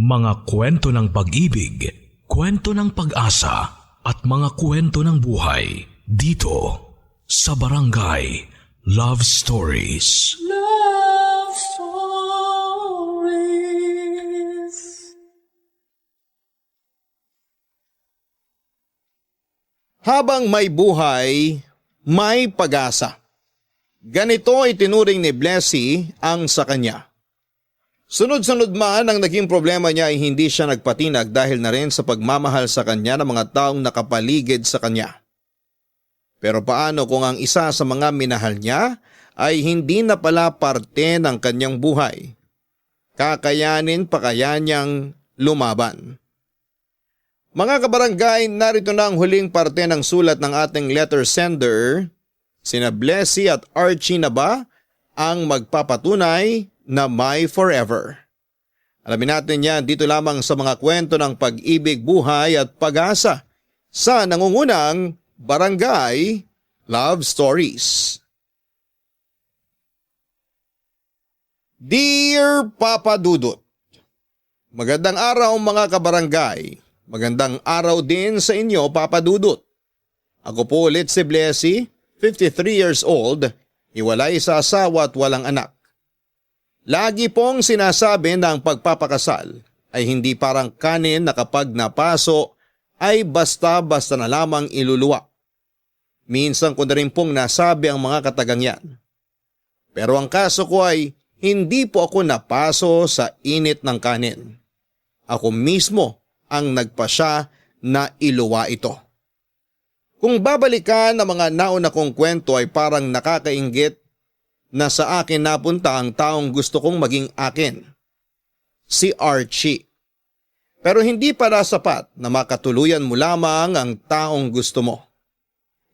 Mga kwento ng pag-ibig, kwento ng pag-asa at mga kwento ng buhay dito sa Barangay Love Stories. Love Stories. Habang may buhay, may pag-asa. Ganito itinuring ni Blessy ang sa kanya. Sunod-sunod man ang naging problema niya ay hindi siya nagpatinag dahil na rin sa pagmamahal sa kanya ng mga taong nakapaligid sa kanya. Pero paano kung ang isa sa mga minahal niya ay hindi na pala parte ng kanyang buhay? Kakayanin pa kaya niyang lumaban? Mga kabarangay, narito na ang huling parte ng sulat ng ating letter sender. Sina Blessy at Archie na ba ang magpapatunay na may forever? Alamin natin yan dito lamang sa mga kwento ng pag-ibig, buhay at pag-asa sa nangungunang Barangay Love Stories. Dear Papa Dudut, magandang araw mga kabarangay. Magandang araw din sa inyo, Papa Dudut. Ako po ulit si Blessy, 53 years old, hiwalay sa asawa at walang anak. Lagi pong sinasabi na ang pagpapakasal ay hindi parang kanin na kapag napaso ay basta-basta na lamang iluluwa. Minsan ko na rin pong nasabi ang mga katagang yan. Pero ang kaso ko ay hindi po ako napaso sa init ng kanin. Ako mismo ang nagpasya na iluwa ito. Kung babalikan ang mga nauna kong kwento ay parang nakakainggit na sa akin napunta ang taong gusto kong maging akin, si Archie. Pero hindi para sapat na makatuluyan mo lamang ang taong gusto mo.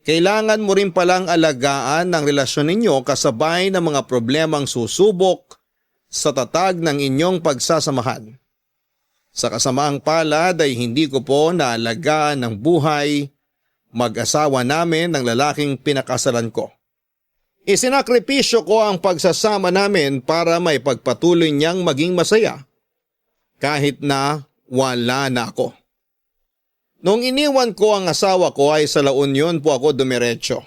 Kailangan mo rin palang alagaan ang relasyon ninyo kasabay ng mga problemang susubok sa tatag ng inyong pagsasamahan. Sa kasamaang palad ay hindi ko po naalagaan ng buhay mag-asawa namin ng lalaking pinakasalan ko. Isinakripisyo ko ang pagsasama namin para may pagpatuloy niyang maging masaya kahit na wala na ako. Noong iniwan ko ang asawa ko ay sa La Union po ako dumiretso.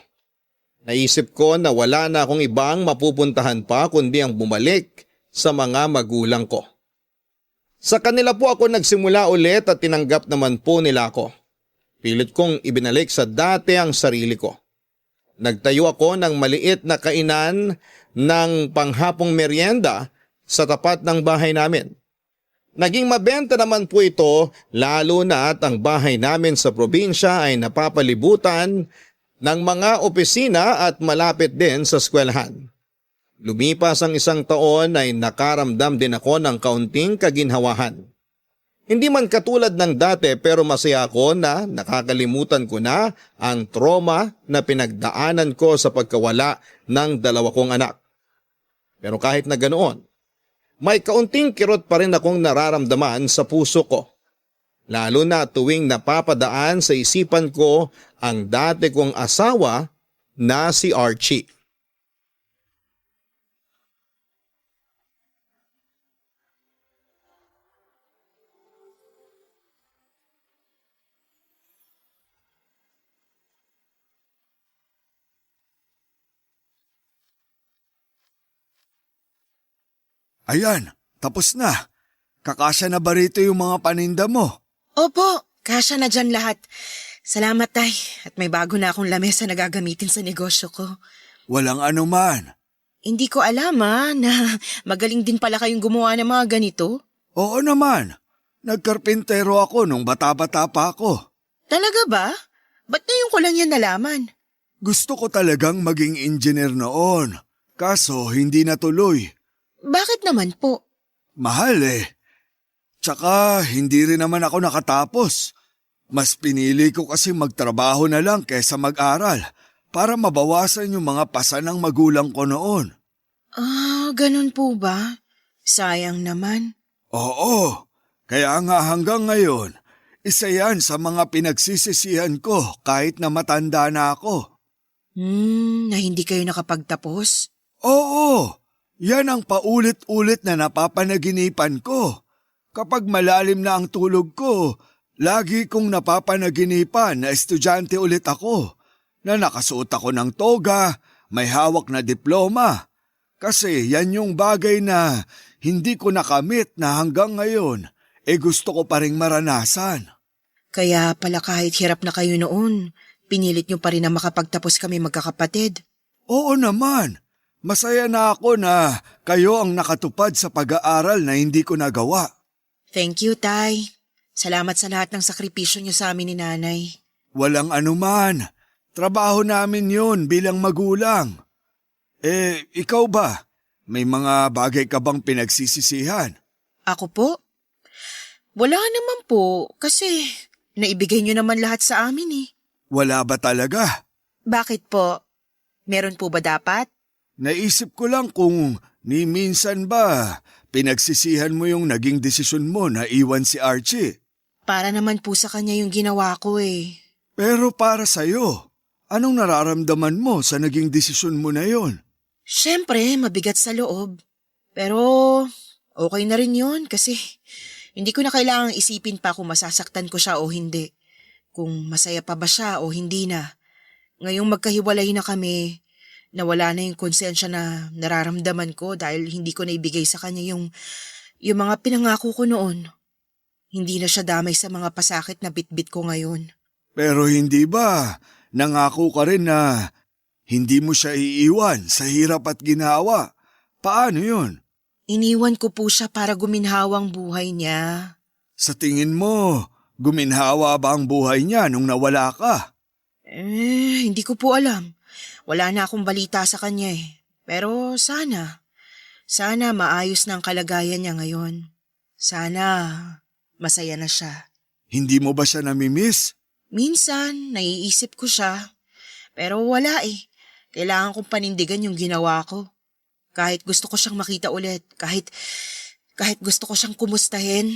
Naisip ko na wala na akong ibang mapupuntahan pa kundi ang bumalik sa mga magulang ko. Sa kanila po ako nagsimula ulit at tinanggap naman po nila ako. Pilit kong ibinalik sa dati ang sarili ko. Nagtayo ako ng maliit na kainan ng panghapong merienda sa tapat ng bahay namin. Naging mabenta naman po ito lalo na at ang bahay namin sa probinsya ay napapalibutan ng mga opisina at malapit din sa eskwelahan. Lumipas ang isang taon ay nakaramdam din ako ng kaunting kaginhawahan. Hindi man katulad ng dati pero masaya ako na nakakalimutan ko na ang trauma na pinagdaanan ko sa pagkawala ng dalawa kong anak. Pero kahit na ganoon, may kaunting kirot pa rin akong nararamdaman sa puso ko. Lalo na tuwing napapadaan sa isipan ko ang dati kong asawa na si Archie. Ayan, tapos na. Kakasya na ba rito yung mga paninda mo? Opo, kasya na dyan lahat. Salamat, Tay. At may bago na akong lamesa na gagamitin sa negosyo ko. Walang anuman. Hindi ko alam na magaling din pala kayong gumawa ng mga ganito. Oo naman. Nagkarpintero ako nung bata-bata pa ako. Talaga ba? Ba't ngayon ko lang yan nalaman? Gusto ko talagang maging engineer noon. Kaso hindi natuloy. Bakit naman po? Mahal eh. Tsaka hindi rin naman ako nakatapos. Mas pinili ko kasi magtrabaho na lang kaysa mag-aral para mabawasan yung mga pasa ng magulang ko noon. Ganun po ba? Sayang naman. Oo, kaya nga hanggang ngayon, isa yan sa mga pinagsisisihan ko kahit na matanda na ako. Na hindi kayo nakapagtapos? Oo, yan ang paulit-ulit na napapanaginipan ko. Kapag malalim na ang tulog ko, lagi kong napapanaginipan na estudyante ulit ako, na nakasuot ako ng toga, may hawak na diploma. Kasi yan yung bagay na hindi ko nakamit na hanggang ngayon, gusto ko pa ring maranasan. Kaya pala kahit hirap na kayo noon, pinilit niyo pa rin na makapagtapos kami magkakapatid. Oo naman, masaya na ako na kayo ang nakatupad sa pag-aaral na hindi ko nagawa. Thank you, Tay. Salamat sa lahat ng sakripisyo niyo sa amin ni Nanay. Walang anuman, trabaho namin yun bilang magulang. Ikaw ba? May mga bagay ka bang pinagsisisihan? Ako po? Wala naman po, kasi naibigay niyo naman lahat sa amin eh. Wala ba talaga? Bakit po? Meron po ba dapat? Naisip ko lang kung ni minsan ba pinagsisihan mo yung naging desisyon mo na iwan si Archie. Para naman po sa kanya yung ginawa ko eh. Pero para sa'yo, anong nararamdaman mo sa naging desisyon mo na yon? Siyempre, mabigat sa loob. Pero okay na rin yun kasi hindi ko na kailangang isipin pa kung masasaktan ko siya o hindi. Kung masaya pa ba siya o hindi na. Ngayong magkahiwalay na kami, nawala na yung konsensya na nararamdaman ko dahil hindi ko naibigay sa kanya yung mga pinangako ko noon. Hindi na siya damay sa mga pasakit na bitbit ko ngayon. Pero hindi ba nangako ka rin na hindi mo siya iiwan sa hirap at ginawa? Paano yun? Iniwan ko po siya para guminhawang buhay niya. Sa tingin mo, guminhawa ba ang buhay niya nung nawala ka? Hindi ko po alam. Wala na akong balita sa kanya eh. Pero sana maayos na ang kalagayan niya ngayon. Sana masaya na siya. Hindi mo ba siya namimiss? Minsan, naiisip ko siya. Pero wala eh. Kailangan kong panindigan yung ginawa ko. Kahit gusto ko siyang makita ulit, kahit gusto ko siyang kumustahin,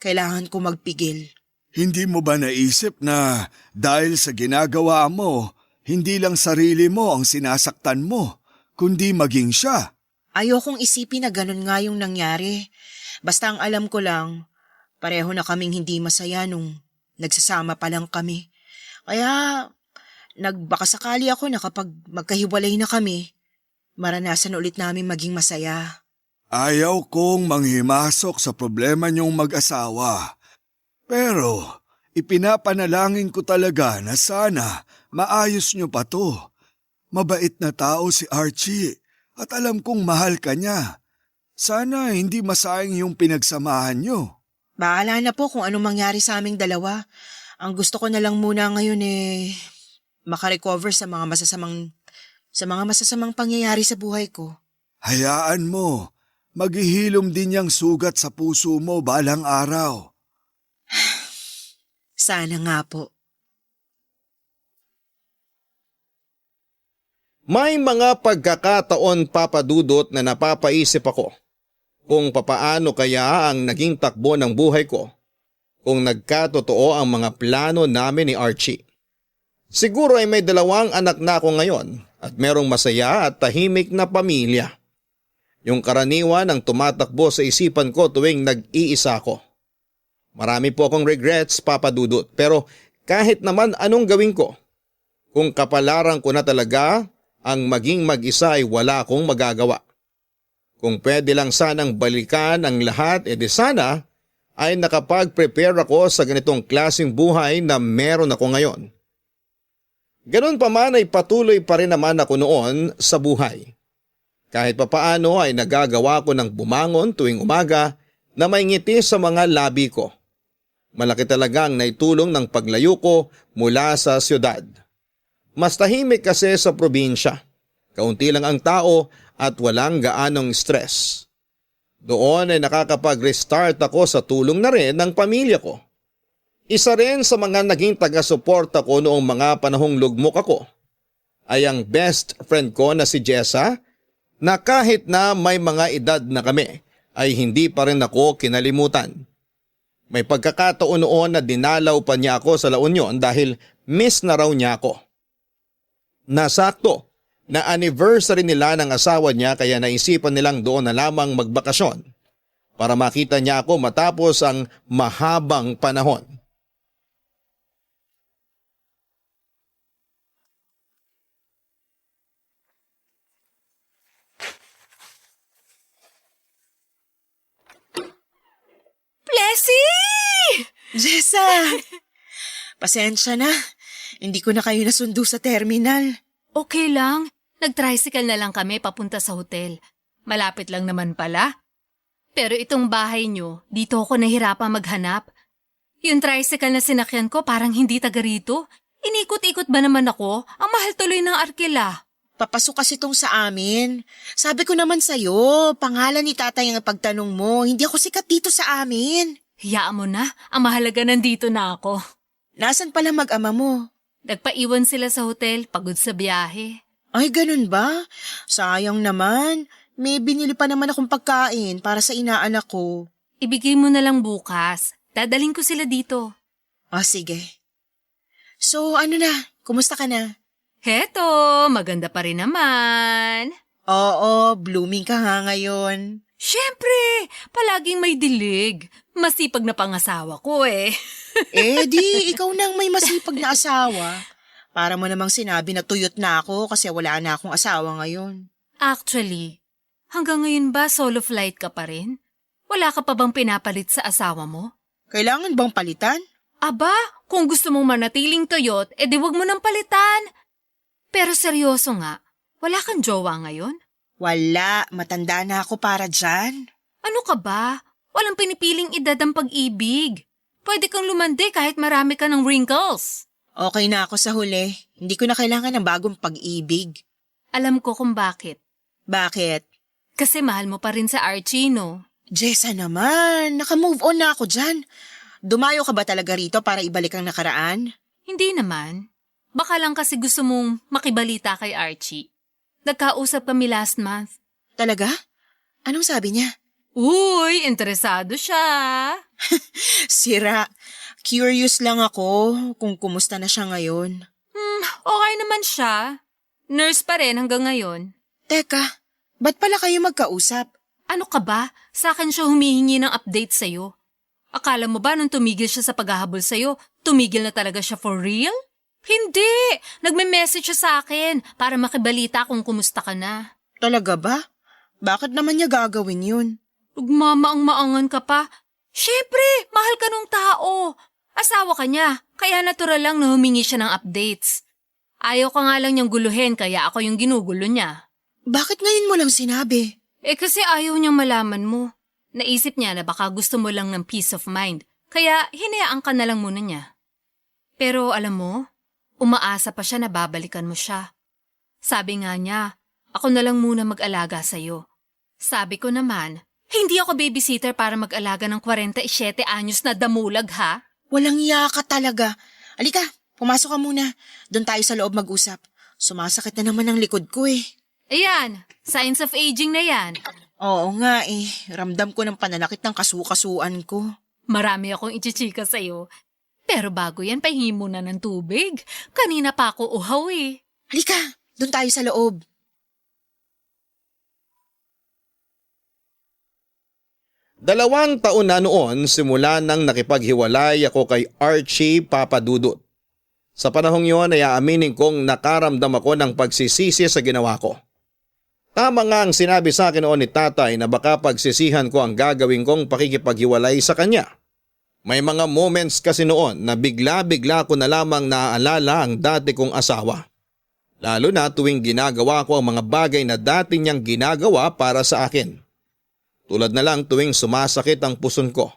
kailangan ko magpigil. Hindi mo ba naisip na dahil sa ginagawa mo, hindi lang sarili mo ang sinasaktan mo, kundi maging siya? Ayokong isipin na ganun nga yung nangyari. Basta ang alam ko lang, pareho na kaming hindi masaya nung nagsasama pa lang kami. Kaya nagbakasakali ako na kapag magkahiwalay na kami, maranasan ulit namin maging masaya. Ayaw kong manghimasok sa problema niyong mag-asawa. Pero ipinapanalangin ko talaga na sana maayos niyo pa to. Mabait na tao si Archie at alam kong mahal ka niya. Sana hindi masayang yung pinagsamahan niyo. Bahala na po kung anong mangyari sa aming dalawa. Ang gusto ko na lang muna ngayon makarecover sa mga masasamang pangyayari sa buhay ko. Hayaan mo, maghihilom din yang sugat sa puso mo balang araw. Sana nga po. May mga pagkakataon, Papa Dudut, na napapaisip ako kung papaano kaya ang naging takbo ng buhay ko kung nagkatotoo ang mga plano namin ni Archie. Siguro ay may 2 anak na ako ngayon at merong masaya at tahimik na pamilya. Yung karaniwan ang tumatakbo sa isipan ko tuwing nag-iisa ako. Marami po akong regrets, Papa Dudut, pero kahit naman anong gawin ko, kung kapalaran ko na talaga ang maging mag-isa ay wala akong magagawa. Kung pwede lang sanang balikan ang lahat, edi sana ay nakapag-prepare ako sa ganitong klaseng buhay na meron ako ngayon. Ganon pa man ay patuloy pa rin naman ako noon sa buhay. Kahit papaano ay nagagawa ko ng bumangon tuwing umaga na may ngiti sa mga labi ko. Malaki talaga ang naitulong ng paglayo ko mula sa siyudad. Mas tahimik kasi sa probinsya. Kaunti lang ang tao at walang gaanong stress. Doon ay nakakapag-restart ako sa tulong na rin ng pamilya ko. Isa rin sa mga naging taga-suporta ko noong mga panahong lugmok ako ay ang best friend ko na si Jessa, na kahit na may mga edad na kami ay hindi pa rin ako kinalimutan. May pagkakataon noon na dinalaw pa niya ako sa La Union dahil miss na raw niya ako. Nasakto na anniversary nila ng asawa niya kaya naisipan nilang doon na lamang magbakasyon. para makita niya ako matapos ang mahabang panahon. Blessy! Jessa! Pasensya na. Hindi ko na kayo nasundo sa terminal. Okay lang. Nag-tricycle na lang kami papunta sa hotel. Malapit lang naman pala. Pero itong bahay nyo, dito ako nahirapang maghanap. Yung tricycle na sinakyan ko parang hindi taga rito. Inikot-ikot ba naman ako? Ang mahal tuloy ng arkila. Papasok kasi tong sa amin. Sabi ko naman sa'yo, pangalan ni tatay ang pagtanong mo. Hindi ako sikat dito sa amin. Hiyaan mo na, ang mahalaga nandito na ako. Nasaan pala mag-ama mo? Nagpaiwan sila sa hotel, pagod sa biyahe. Ay, ganun ba? Sayang naman. May binili pa naman akong pagkain para sa inaanak ko. Ibigay mo na lang bukas. Dadaling ko sila dito. Sige. So, ano na? Kumusta ka na? Heto, maganda pa rin naman. Oo, blooming ka nga ngayon. Siyempre, palaging may dilig. Masipag na pangasawa ko eh. Di, ikaw nang may masipag na asawa. Para mo namang sinabi na tuyot na ako kasi wala na akong asawa ngayon. Actually, hanggang ngayon ba solo flight ka pa rin? Wala ka pa bang pinapalit sa asawa mo? Kailangan bang palitan? Aba, kung gusto mong manatiling tuyot, edi wag mo nang palitan. Pero seryoso nga, wala kang jowa ngayon? Wala, matanda na ako para dyan. Ano ka ba? Walang pinipiling edad ang pag-ibig. Pwede kang lumandi kahit marami ka ng wrinkles. Okay na ako sa huli. Hindi ko na kailangan ng bagong pag-ibig. Alam ko kung bakit. Bakit? Kasi mahal mo pa rin sa Archie, no? Jessa naman, naka-move on na ako dyan. Dumayo ka ba talaga rito para ibalik ang nakaraan? Hindi naman. Baka lang kasi gusto mong makibalita kay Archie. Nagkausap kami last month. Talaga? Anong sabi niya? Uy, interesado siya. Sira. Curious lang ako kung kumusta na siya ngayon. Okay naman siya. Nurse pa rin hanggang ngayon. Teka, ba't pala kayo magkausap? Ano ka ba? Sa akin siya humihingi ng update sa'yo. Akala mo ba nung tumigil siya sa paghahabol sa'yo, tumigil na talaga siya for real? Hindi! Nagme-message siya sa akin para makibalita kung kumusta ka na. Talaga ba? Bakit naman niya gagawin yun? Ugmamaang-maangan ka pa. Siyempre, mahal ka nung tao. Asawa ka niya, kaya natural lang na humingi siya ng updates. Ayaw ka nga lang niyang guluhin kaya ako yung ginugulo niya. Bakit ngayon mo lang sinabi? Kasi ayaw niyang malaman mo. Naisip niya na baka gusto mo lang ng peace of mind, kaya hinayaan ka na lang muna niya. Pero alam mo, umaasa pa siya na babalikan mo siya. Sabi nga niya, ako na lang muna mag-alaga sa'yo. Sabi ko naman, hindi ako babysitter para mag-alaga ng 47 anyos na damulag ha? Walang iya ka talaga. Alika, pumasok ka muna. Doon tayo sa loob mag-usap. Sumasakit na naman ang likod ko eh. Ayan, signs of aging na yan. Oo nga eh. Ramdam ko ng pananakit ng kasukasuan ko. Marami akong ichichika sa'yo. Pero bago yan, pahingi muna ng tubig. Kanina pa ako uhaw eh. Halika, doon tayo sa loob. Dalawang taon na noon simula nang nakipaghiwalay ako kay Archie Papadudut. Sa panahong yun ay aaminin kong nakaramdam ako ng pagsisisi sa ginawa ko. Tama nga ang sinabi sa akin noon ni tatay na baka pagsisihan ko ang gagawin kong pakikipaghiwalay sa kanya. May mga moments kasi noon na bigla-bigla ko na lamang naaalala ang dati kong asawa. Lalo na tuwing ginagawa ko ang mga bagay na dati niyang ginagawa para sa akin. Tulad na lang tuwing sumasakit ang puson ko.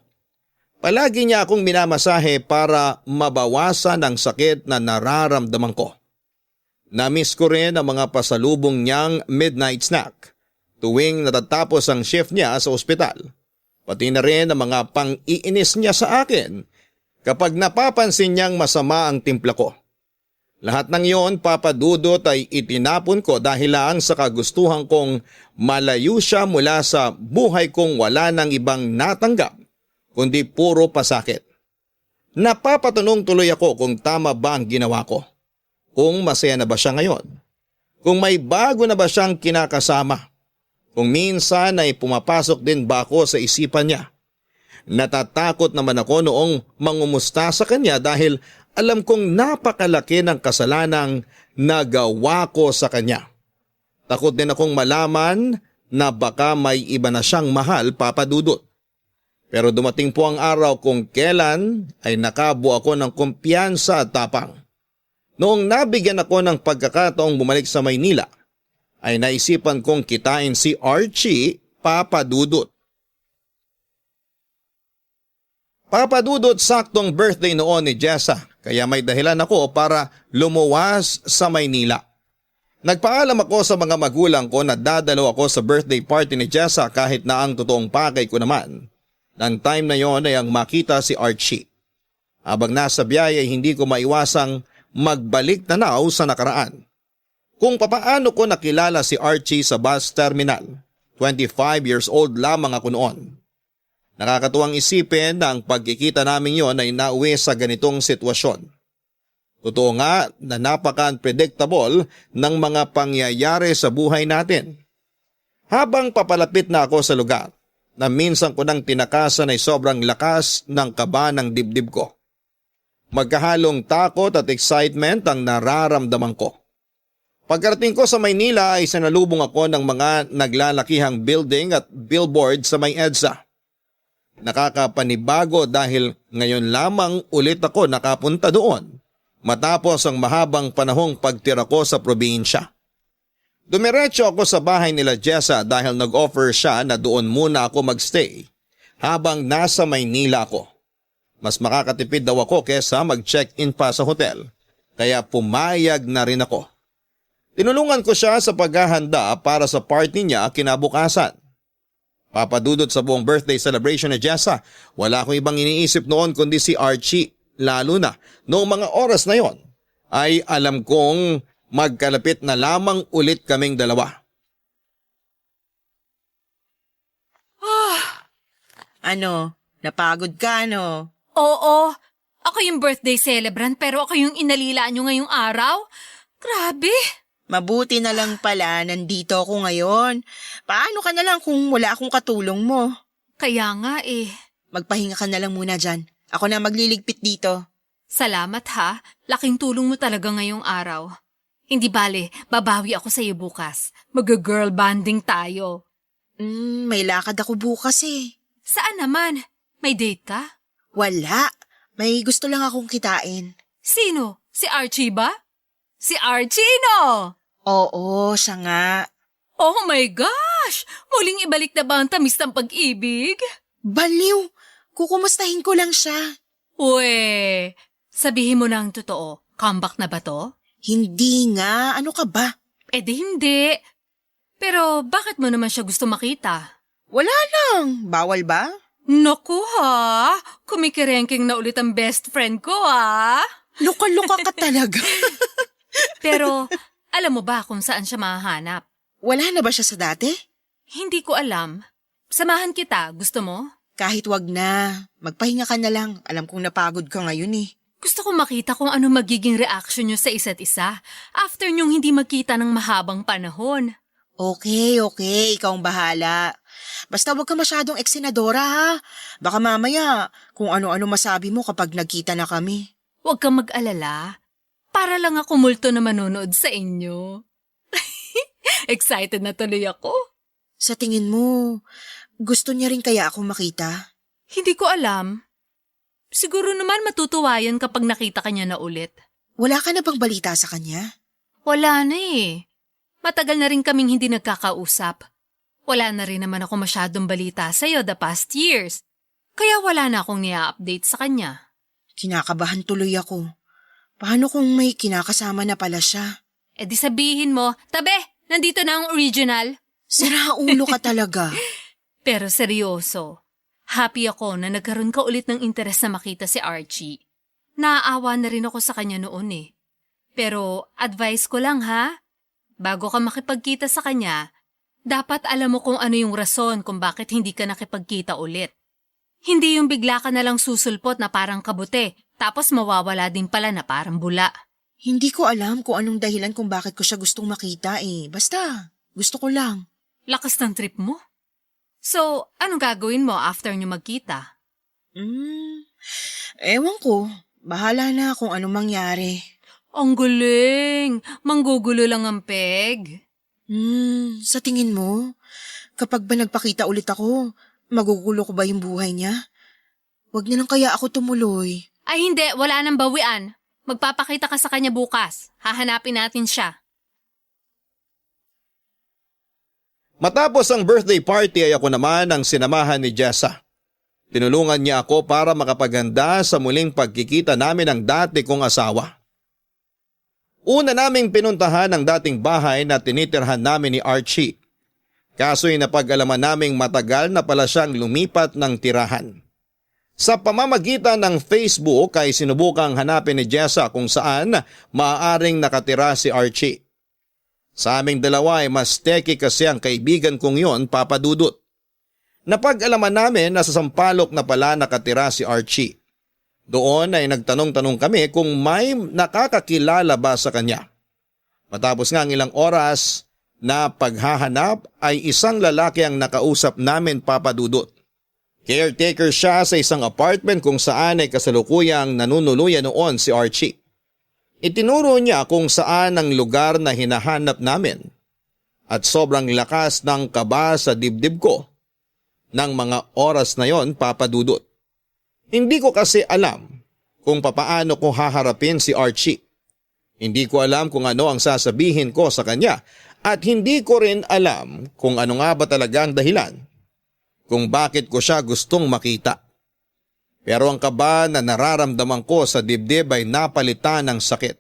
Palagi niya akong minamasahe para mabawasan ang sakit na nararamdaman ko. Namiss ko rin ang mga pasalubong niyang midnight snack tuwing natatapos ang shift niya sa ospital. Pati na rin ang mga pang-iinis niya sa akin kapag napapansin niyang masama ang timpla ko. Lahat ng iyon, Papadudot, ay itinapon ko dahil lang sa kagustuhan kong malayo siya mula sa buhay kong wala ng ibang natanggap, kundi puro pasakit. Napapatanong tuloy ako kung tama ba ang ginawa ko. Kung masaya na ba siya ngayon? Kung may bago na ba siyang kinakasama? Kung minsan ay pumapasok din ba ako sa isipan niya. Natatakot naman ako noong mangumusta sa kanya dahil alam kong napakalaki ng kasalanang nagawa ko sa kanya. Takot din akong malaman na baka may iba na siyang mahal, Papa Dudut. Pero dumating po ang araw kung kailan ay nakabuo ako ng kumpiyansa at tapang. Noong nabigyan ako ng pagkakataong bumalik sa Maynila, ay naisipan kong kitain si Archie, Papa Dudut. Papa Dudut, saktong birthday noon ni Jessa, kaya may dahilan ako para lumuwas sa Maynila. Nagpaalam ako sa mga magulang ko na dadalo ako sa birthday party ni Jessa kahit na ang totoong pakay ko naman. Nang time na yon ay ang makita si Archie. Habang nasa biyahe ay hindi ko maiwasang magbalik tanaw sa nakaraan. Kung papaano ko nakilala si Archie sa bus terminal, 25 years old lamang ako noon. Nakakatuwang isipin na ang pagkikita namin yon ay nauwi sa ganitong sitwasyon. Totoo nga na napaka-unpredictable ng mga pangyayari sa buhay natin. Habang papalapit na ako sa lugar, na minsan ko nang tinakasan ay sobrang lakas ng kaba ng dibdib ko. Magkahalong takot at excitement ang nararamdaman ko. Pagkarating ko sa Maynila ay sinalubong ako ng mga naglalakihang building at billboard sa may EDSA. Nakakapanibago dahil ngayon lamang ulit ako nakapunta doon matapos ang mahabang panahong pagtira ko sa probinsya. Dumiretso ako sa bahay nila Jessa dahil nag-offer siya na doon muna ako magstay habang nasa Maynila ako. Mas makakatipid daw ako kesa mag-check-in pa sa hotel, kaya pumayag na rin ako. Tinulungan ko siya sa paghahanda para sa party niya kinabukasan. Papadudot sa buong birthday celebration ni Jessa, wala akong ibang iniisip noon kundi si Archie, lalo na noong mga oras na yon ay alam kong magkalapit na lamang ulit kaming dalawa. Ano, napagod ka no? Oo, ako yung birthday celebrant pero ako yung inalila nyo ngayong araw? Grabe! Mabuti na lang pala nandito ako ngayon. Paano ka na lang kung wala akong katulong mo? Kaya nga eh. Magpahinga ka na lang muna dyan. Ako na magliligpit dito. Salamat ha, laking tulong mo talaga ngayong araw. Hindi bale, babawi ako sa iyo bukas. Mag-girl banding tayo. May lakad ako bukas eh. Saan naman? May date ka? Wala. May gusto lang akong kitain. Sino? Si Archie ba? Si Archie, no? Oo, siya nga. Oh my gosh! Muling ibalik na ba ang tamis ng pag-ibig? Baliw! Kukumustahin ko lang siya. Uwe, sabihin mo na ang totoo. Comeback na ba to? Hindi nga. Ano ka ba? Eh di hindi. Pero bakit mo naman siya gusto makita? Wala lang. Bawal ba? Naku ha, kumikirengking na ulit ang best friend ko ha. Luka-luka ka talaga. Pero alam mo ba kung saan siya mahahanap? Wala na ba siya sa dati? Hindi ko alam. Samahan kita, gusto mo? Kahit wag na. Magpahinga ka na lang. Alam kong napagod ka ngayon eh. Gusto ko makita kung ano magiging reaction nyo sa isa't isa after nyong hindi magkita ng mahabang panahon. Okay. Ikaw ang bahala. Basta wag ka masyadong eksenadora ha. Baka mamaya kung ano-ano masabi mo kapag nagkita na kami. Huwag kang mag-alala. Para lang ako multo na manonood sa inyo. Excited na tuloy ako. Sa tingin mo, gusto niya rin kaya ako makita? Hindi ko alam. Siguro naman matutuwa yan kapag nakita ka niya na ulit. Wala ka na bang balita sa kanya? Wala na eh. Matagal na rin kaming hindi nagkakausap. Wala na rin naman ako masyadong balita sa'yo the past years. Kaya wala na akong nia-update sa kanya. Kinakabahan tuloy ako. Paano kung may kinakasama na pala siya? Eh di sabihin mo, tabe, nandito na ang original. Sira ulo ka talaga. Pero seryoso, happy ako na nagkaroon ka ulit ng interes na makita si Archie. Naaawa na rin ako sa kanya noon eh. Pero advice ko lang ha, bago ka makipagkita sa kanya, dapat alam mo kung ano yung rason kung bakit hindi ka nakipagkita ulit. Hindi yung bigla ka nalang susulpot na parang kabute, tapos mawawala din pala na parang bula. Hindi ko alam kung anong dahilan kung bakit ko siya gustong makita eh. Basta, gusto ko lang. Lakas ng trip mo. So, anong gagawin mo after nyo magkita? Ewan ko. Bahala na kung anong mangyari. Ang galing! Manggugulo lang ang peg. Sa tingin mo, kapag ba nagpakita ulit ako, magugulo ko ba yung buhay niya? Wag na lang kaya ako tumuloy. Ay hindi, wala nang bawian. Magpapakita ka sa kanya bukas. Hahanapin natin siya. Matapos ang birthday party ay ako naman ang sinamahan ni Jessa. Tinulungan niya ako para makapaganda sa muling pagkikita namin ng dati kong asawa. Una naming pinuntahan ang dating bahay na tinitirhan namin ni Archie. Kaso'y napag-alaman naming matagal na pala siyang lumipat ng tirahan. Sa pamamagitan ng Facebook ay sinubukang hanapin ni Jessa kung saan maaaring nakatira si Archie. Sa aming dalawa ay mas teki kasi ang kaibigan kong yon, Papa Dudut. Napag-alaman namin na sa Sampaloc na pala nakatira si Archie. Doon ay nagtanong-tanong kami kung may nakakakilala ba sa kanya. Matapos nga ang ilang oras na paghahanap ay isang lalaki ang nakausap namin, Papa Dudut. Caretaker siya sa isang apartment kung saan ay kasalukuyang nanunuluyan noon si Archie. Itinuro niya kung saan ang lugar na hinahanap namin at sobrang lakas ng kaba sa dibdib ko ng mga oras na yon, Papa Dudut. Hindi ko kasi alam kung papaano ko haharapin si Archie. Hindi ko alam kung ano ang sasabihin ko sa kanya at hindi ko rin alam kung ano nga ba talaga ang dahilan kung bakit ko siya gustong makita. Pero ang kaba na nararamdaman ko sa dibdib ay napalitan ng sakit.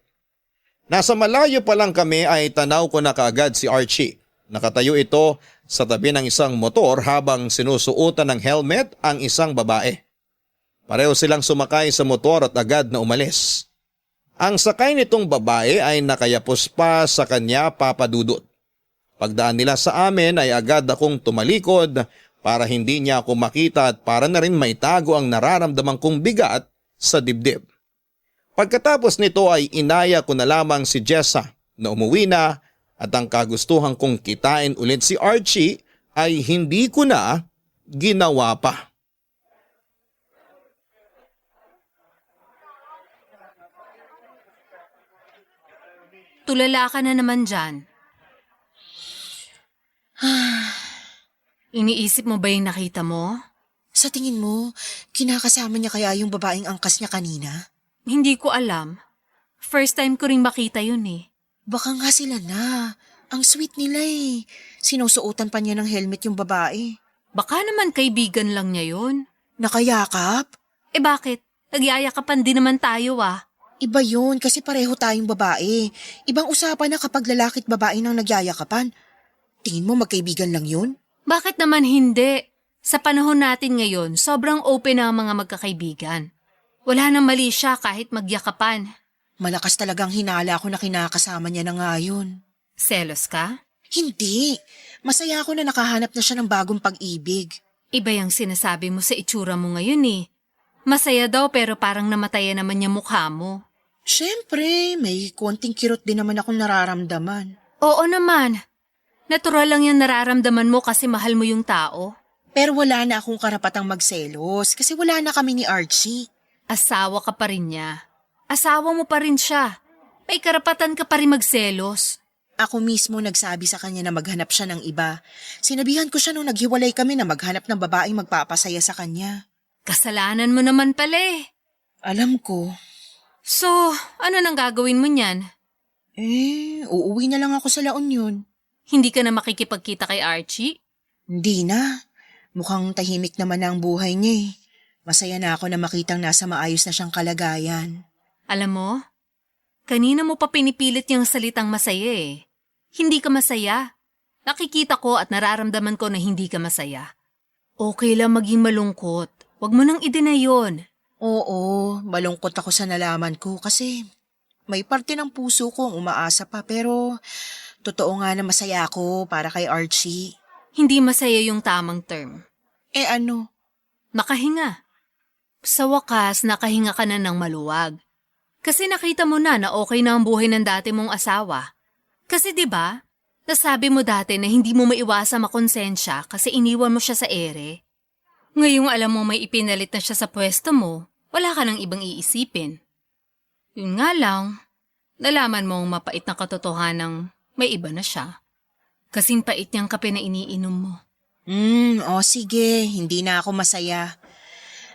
Nasa malayo pa lang kami ay tanaw ko na kaagad si Archie. Nakatayo ito sa tabi ng isang motor habang sinusuotan ng helmet ang isang babae. Pareho silang sumakay sa motor at agad na umalis. Ang sakay nitong babae ay nakayapos pa sa kanya, Papa Dudut. Pagdaan nila sa amin ay agad akong tumalikod para hindi niya ako makita at para na rin maitago ang nararamdaman kong bigat sa dibdib. Pagkatapos nito ay inaya ko na lamang si Jessa na umuwi na at ang kagustuhan kong kitain ulit si Archie ay hindi ko na ginawa pa. Tulala ka na naman dyan. Iniisip mo ba yung nakita mo? Sa tingin mo, kinakasama niya kaya yung babaeng angkas niya kanina? Hindi ko alam. First time ko ring makita yun eh. Baka nga sila na. Ang sweet nila eh. Sinusuotan pa niya ng helmet yung babae. Baka naman kaibigan lang niya yun. Nakayakap? Eh bakit? Nagyayakapan din naman tayo ah. Iba yun kasi pareho tayong babae. Ibang usapan na kapag lalaki at babae nang nagyayakapan. Tingin mo magkaibigan lang yun? Bakit naman hindi? Sa panahon natin ngayon, sobrang open na ang mga magkakaibigan. Wala nang mali siya kahit magyakapan. Malakas talagang hinala ko na kinakasama niya na nga yun. Selos ka? Hindi. Masaya ako na nakahanap na siya ng bagong pag-ibig. Iba yung sinasabi mo sa itsura mo ngayon eh. Masaya daw pero parang namatayan naman niya mukha mo. Siyempre, may konting kirot din naman akong nararamdaman. Oo naman. Natural lang yung nararamdaman mo kasi mahal mo yung tao. Pero wala na akong karapatang magselos kasi wala na kami ni Archie. Asawa ka pa rin niya. Asawa mo pa rin siya. May karapatan ka pa rin magselos. Ako mismo nagsabi sa kanya na maghanap siya ng iba. Sinabihan ko siya nung naghiwalay kami na maghanap ng babaeng magpapasaya sa kanya. Kasalanan mo naman pala eh. Alam ko. So, ano nang gagawin mo niyan? Uuwi na lang ako sa La Union. Hindi ka na makikipagkita kay Archie? Hindi na. Mukhang tahimik naman na ang buhay niya eh. Masaya na ako na makitang nasa maayos na siyang kalagayan. Alam mo, kanina mo pa pinipilit yung salitang masaya eh. Hindi ka masaya. Nakikita ko at nararamdaman ko na hindi ka masaya. Okay lang maging malungkot. Huwag mo nang i-deny yun. Oo, malungkot ako sa nalaman ko kasi may parte ng puso ko ang umaasa pa pero totoo nga na masaya ako para kay Archie. Hindi masaya yung tamang term. Ano? Nakahinga. Sa wakas, nakahinga ka na ng maluwag. Kasi nakita mo na okay na ang buhay ng dati mong asawa. Kasi 'di ba? Nasabi mo dati na hindi mo maiwasa makonsensya kasi iniwan mo siya sa ere. Ngayong alam mo may ipinalit na siya sa pwesto mo, wala ka nang ibang iisipin. Yun nga lang, nalaman mong mapait na katotohanang may iba na siya. Kasing pait niyang kape na iniinom mo. Sige, hindi na ako masaya.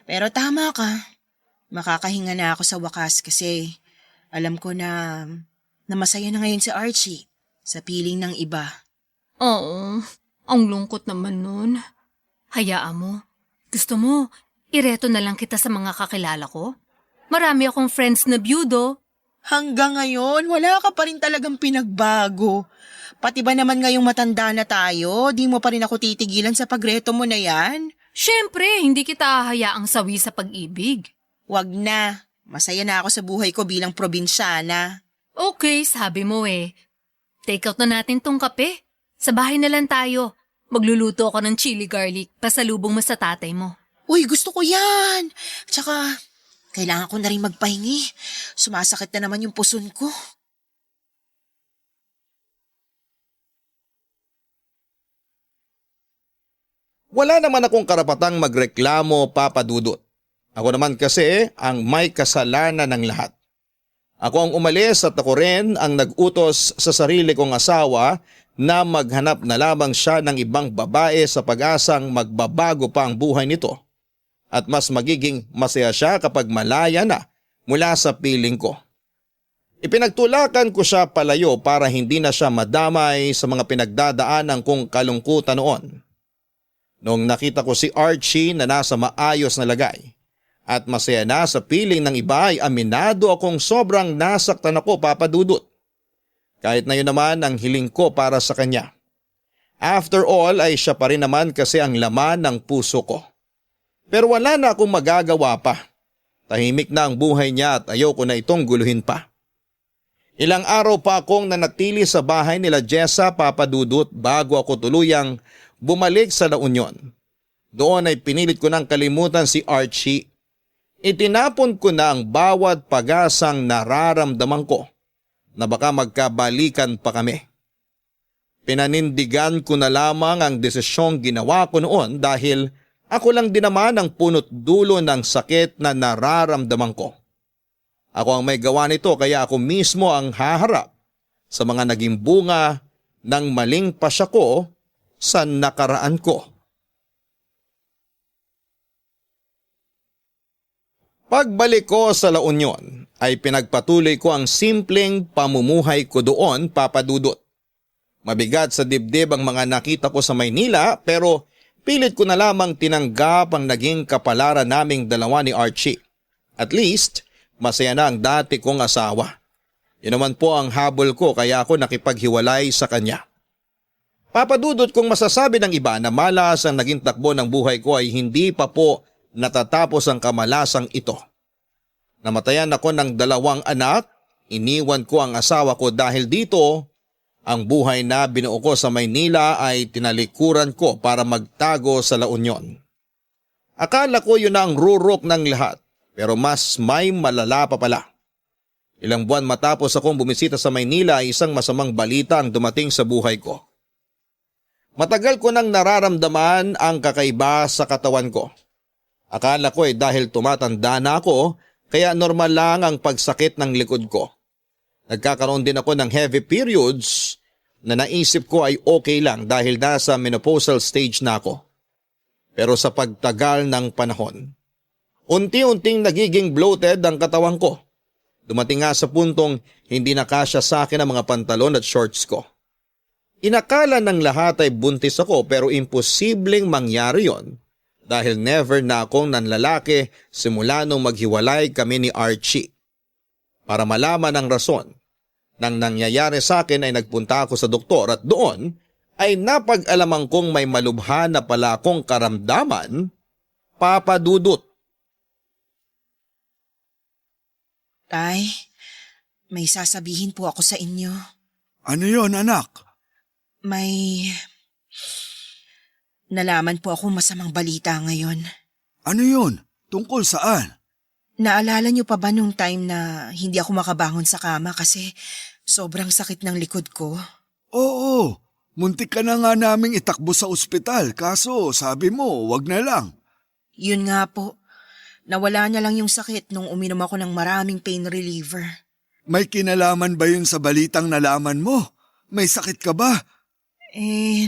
Pero tama ka. Makakahinga na ako sa wakas kasi alam ko na masaya na ngayon si Archie sa piling ng iba. Oo, ang lungkot naman nun. Hayaan mo. Gusto mo, ireto na lang kita sa mga kakilala ko? Marami akong friends na byudo. Hanggang ngayon, wala ka pa rin talagang pinagbago. Pati ba naman ngayong matanda na tayo, di mo pa rin ako titigilan sa pagreto mo na yan? Siyempre, hindi kita hahayaang sawi sa pag-ibig. Wag na. Masaya na ako sa buhay ko bilang probinsyana. Okay, sabi mo eh. Take out na natin tong kape. Sa bahay na lang tayo. Magluluto ako ng chili garlic, pasalubong mo sa tatay mo. Uy, gusto ko yan. Tsaka, kailangan ko na rin magpahingi. Sumasakit na naman yung puson ko. Wala naman akong karapatang magreklamo, Papa Dudut. Ako naman kasi ang may kasalanan ng lahat. Ako ang umalis at ako rin ang nag-utos sa sarili kong asawa na maghanap na lamang siya ng ibang babae sa pag-asang magbabago pa ang buhay nito. At mas magiging masaya siya kapag malaya na mula sa piling ko. Ipinagtulakan ko siya palayo para hindi na siya madamay sa mga pinagdadaanan kong kalungkutan noon. Noong nakita ko si Archie na nasa maayos na lagay at masaya na sa piling ng iba ay aminado akong sobrang nasaktan ako, Papa Dudut. Kahit na yun naman ang hiling ko para sa kanya. After all ay siya pa rin naman kasi ang laman ng puso ko. Pero wala na akong magagawa pa. Tahimik na ang buhay niya at ayoko na itong guluhin pa. Ilang araw pa akong nanatili sa bahay nila Jessa, Papa Dudut, bago ako tuluyang bumalik sa La Union. Doon ay pinilit ko nang kalimutan si Archie. Itinapon ko na ang bawat pag-asang nararamdaman ko na baka magkabalikan pa kami. Pinanindigan ko na lamang ang desisyong ginawa ko noon dahil ako lang din naman ang punot dulo ng sakit na nararamdaman ko. Ako ang may gawa nito kaya ako mismo ang haharap sa mga naging bunga ng maling pasya ko sa nakaraan ko. Pagbalik ko sa La Union ay pinagpatuloy ko ang simpleng pamumuhay ko doon, Papa Dudut. Mabigat sa dibdib ang mga nakita ko sa Maynila pero pilit ko na lamang tinanggap ang naging kapalaran naming dalawa ni Archie. At least, masaya na ang dati kong asawa. Yun naman po ang habol ko kaya ako nakipaghiwalay sa kanya. Papa Dudut, kung masasabi ng iba na malas ang naging takbo ng buhay ko ay hindi pa po natatapos ang kamalasang ito. Namatayan ako ng 2 anak, iniwan ko ang asawa ko dahil dito, ang buhay na binuo ko sa Maynila ay tinalikuran ko para magtago sa La Union. Akala ko yun ang rurok ng lahat, pero mas may malala pa pala. Ilang buwan matapos akong bumisita sa Maynila ay isang masamang balita ang dumating sa buhay ko. Matagal ko nang nararamdaman ang kakaiba sa katawan ko. Akala ko ay dahil tumatanda na ako kaya normal lang ang pagsakit ng likod ko. Nagkakaroon din ako ng heavy periods na naisip ko ay okay lang dahil nasa menopausal stage na ako. Pero sa pagtagal ng panahon, unti-unting nagiging bloated ang katawan ko. Dumating nga sa puntong hindi nakasya sa akin ang mga pantalon at shorts ko. Inakala ng lahat ay buntis ako pero imposibleng mangyari yon dahil never na akong nanlalaki simula nung maghiwalay kami ni Archie. Para malaman ang rason nang nangyayari sa akin ay nagpunta ako sa doktor at doon ay napag-alaman kong may malubha na pala akong karamdaman, Papa Dudut. Tay, may sasabihin po ako sa inyo. Ano yon, anak? May nalaman po akong masamang balita ngayon. Ano yon? Tungkol saan? Naalala niyo pa ba nung time na hindi ako makabangon sa kama kasi sobrang sakit ng likod ko? Oo, Muntik ka na nga naming itakbo sa ospital kaso sabi mo wag na lang. Yun nga po. Nawala na lang yung sakit nung uminom ako ng maraming pain reliever. May kinalaman ba yun sa balitang nalaman mo? May sakit ka ba?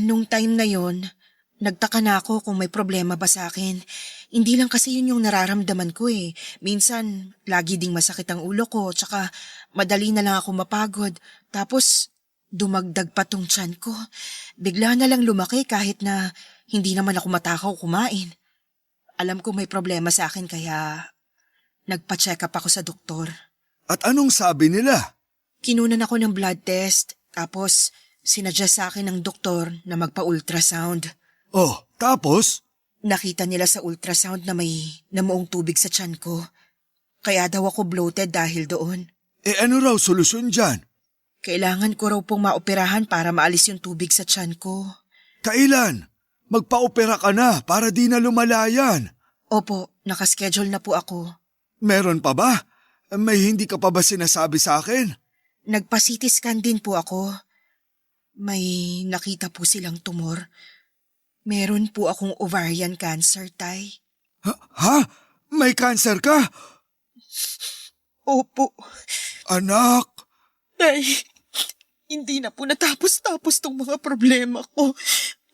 Nung time na yon, nagtaka na ako kung may problema ba sa akin. Hindi lang kasi yun yung nararamdaman ko eh. Minsan, lagi ding masakit ang ulo ko, tsaka madali na lang ako mapagod. Tapos, dumagdag pa tong tiyan ko. Bigla na lang lumaki kahit na hindi naman ako matakaw kumain. Alam ko may problema sa akin kaya nagpa-check up ako sa doktor. At anong sabi nila? Kinunan ako ng blood test, tapos sinadya sa akin ng doktor na magpa-ultrasound. Oh, tapos? Nakita nila sa ultrasound na may namuong tubig sa tiyan ko. Kaya daw ako bloated dahil doon. Ano raw solusyon dyan? Kailangan ko raw pong maoperahan para maalis yung tubig sa tiyan ko. Kailan? Magpa-opera ka na para di na lumalayan. Opo, nakaschedule na po ako. Meron pa ba? May hindi ka pa ba sinasabi sa akin? Nagpa-CT scan din po ako. May nakita po silang tumor. Meron po akong ovarian cancer, Tay. Ha? May cancer ka? Opo. Anak! Tay, hindi na po natapos-tapos tong mga problema ko.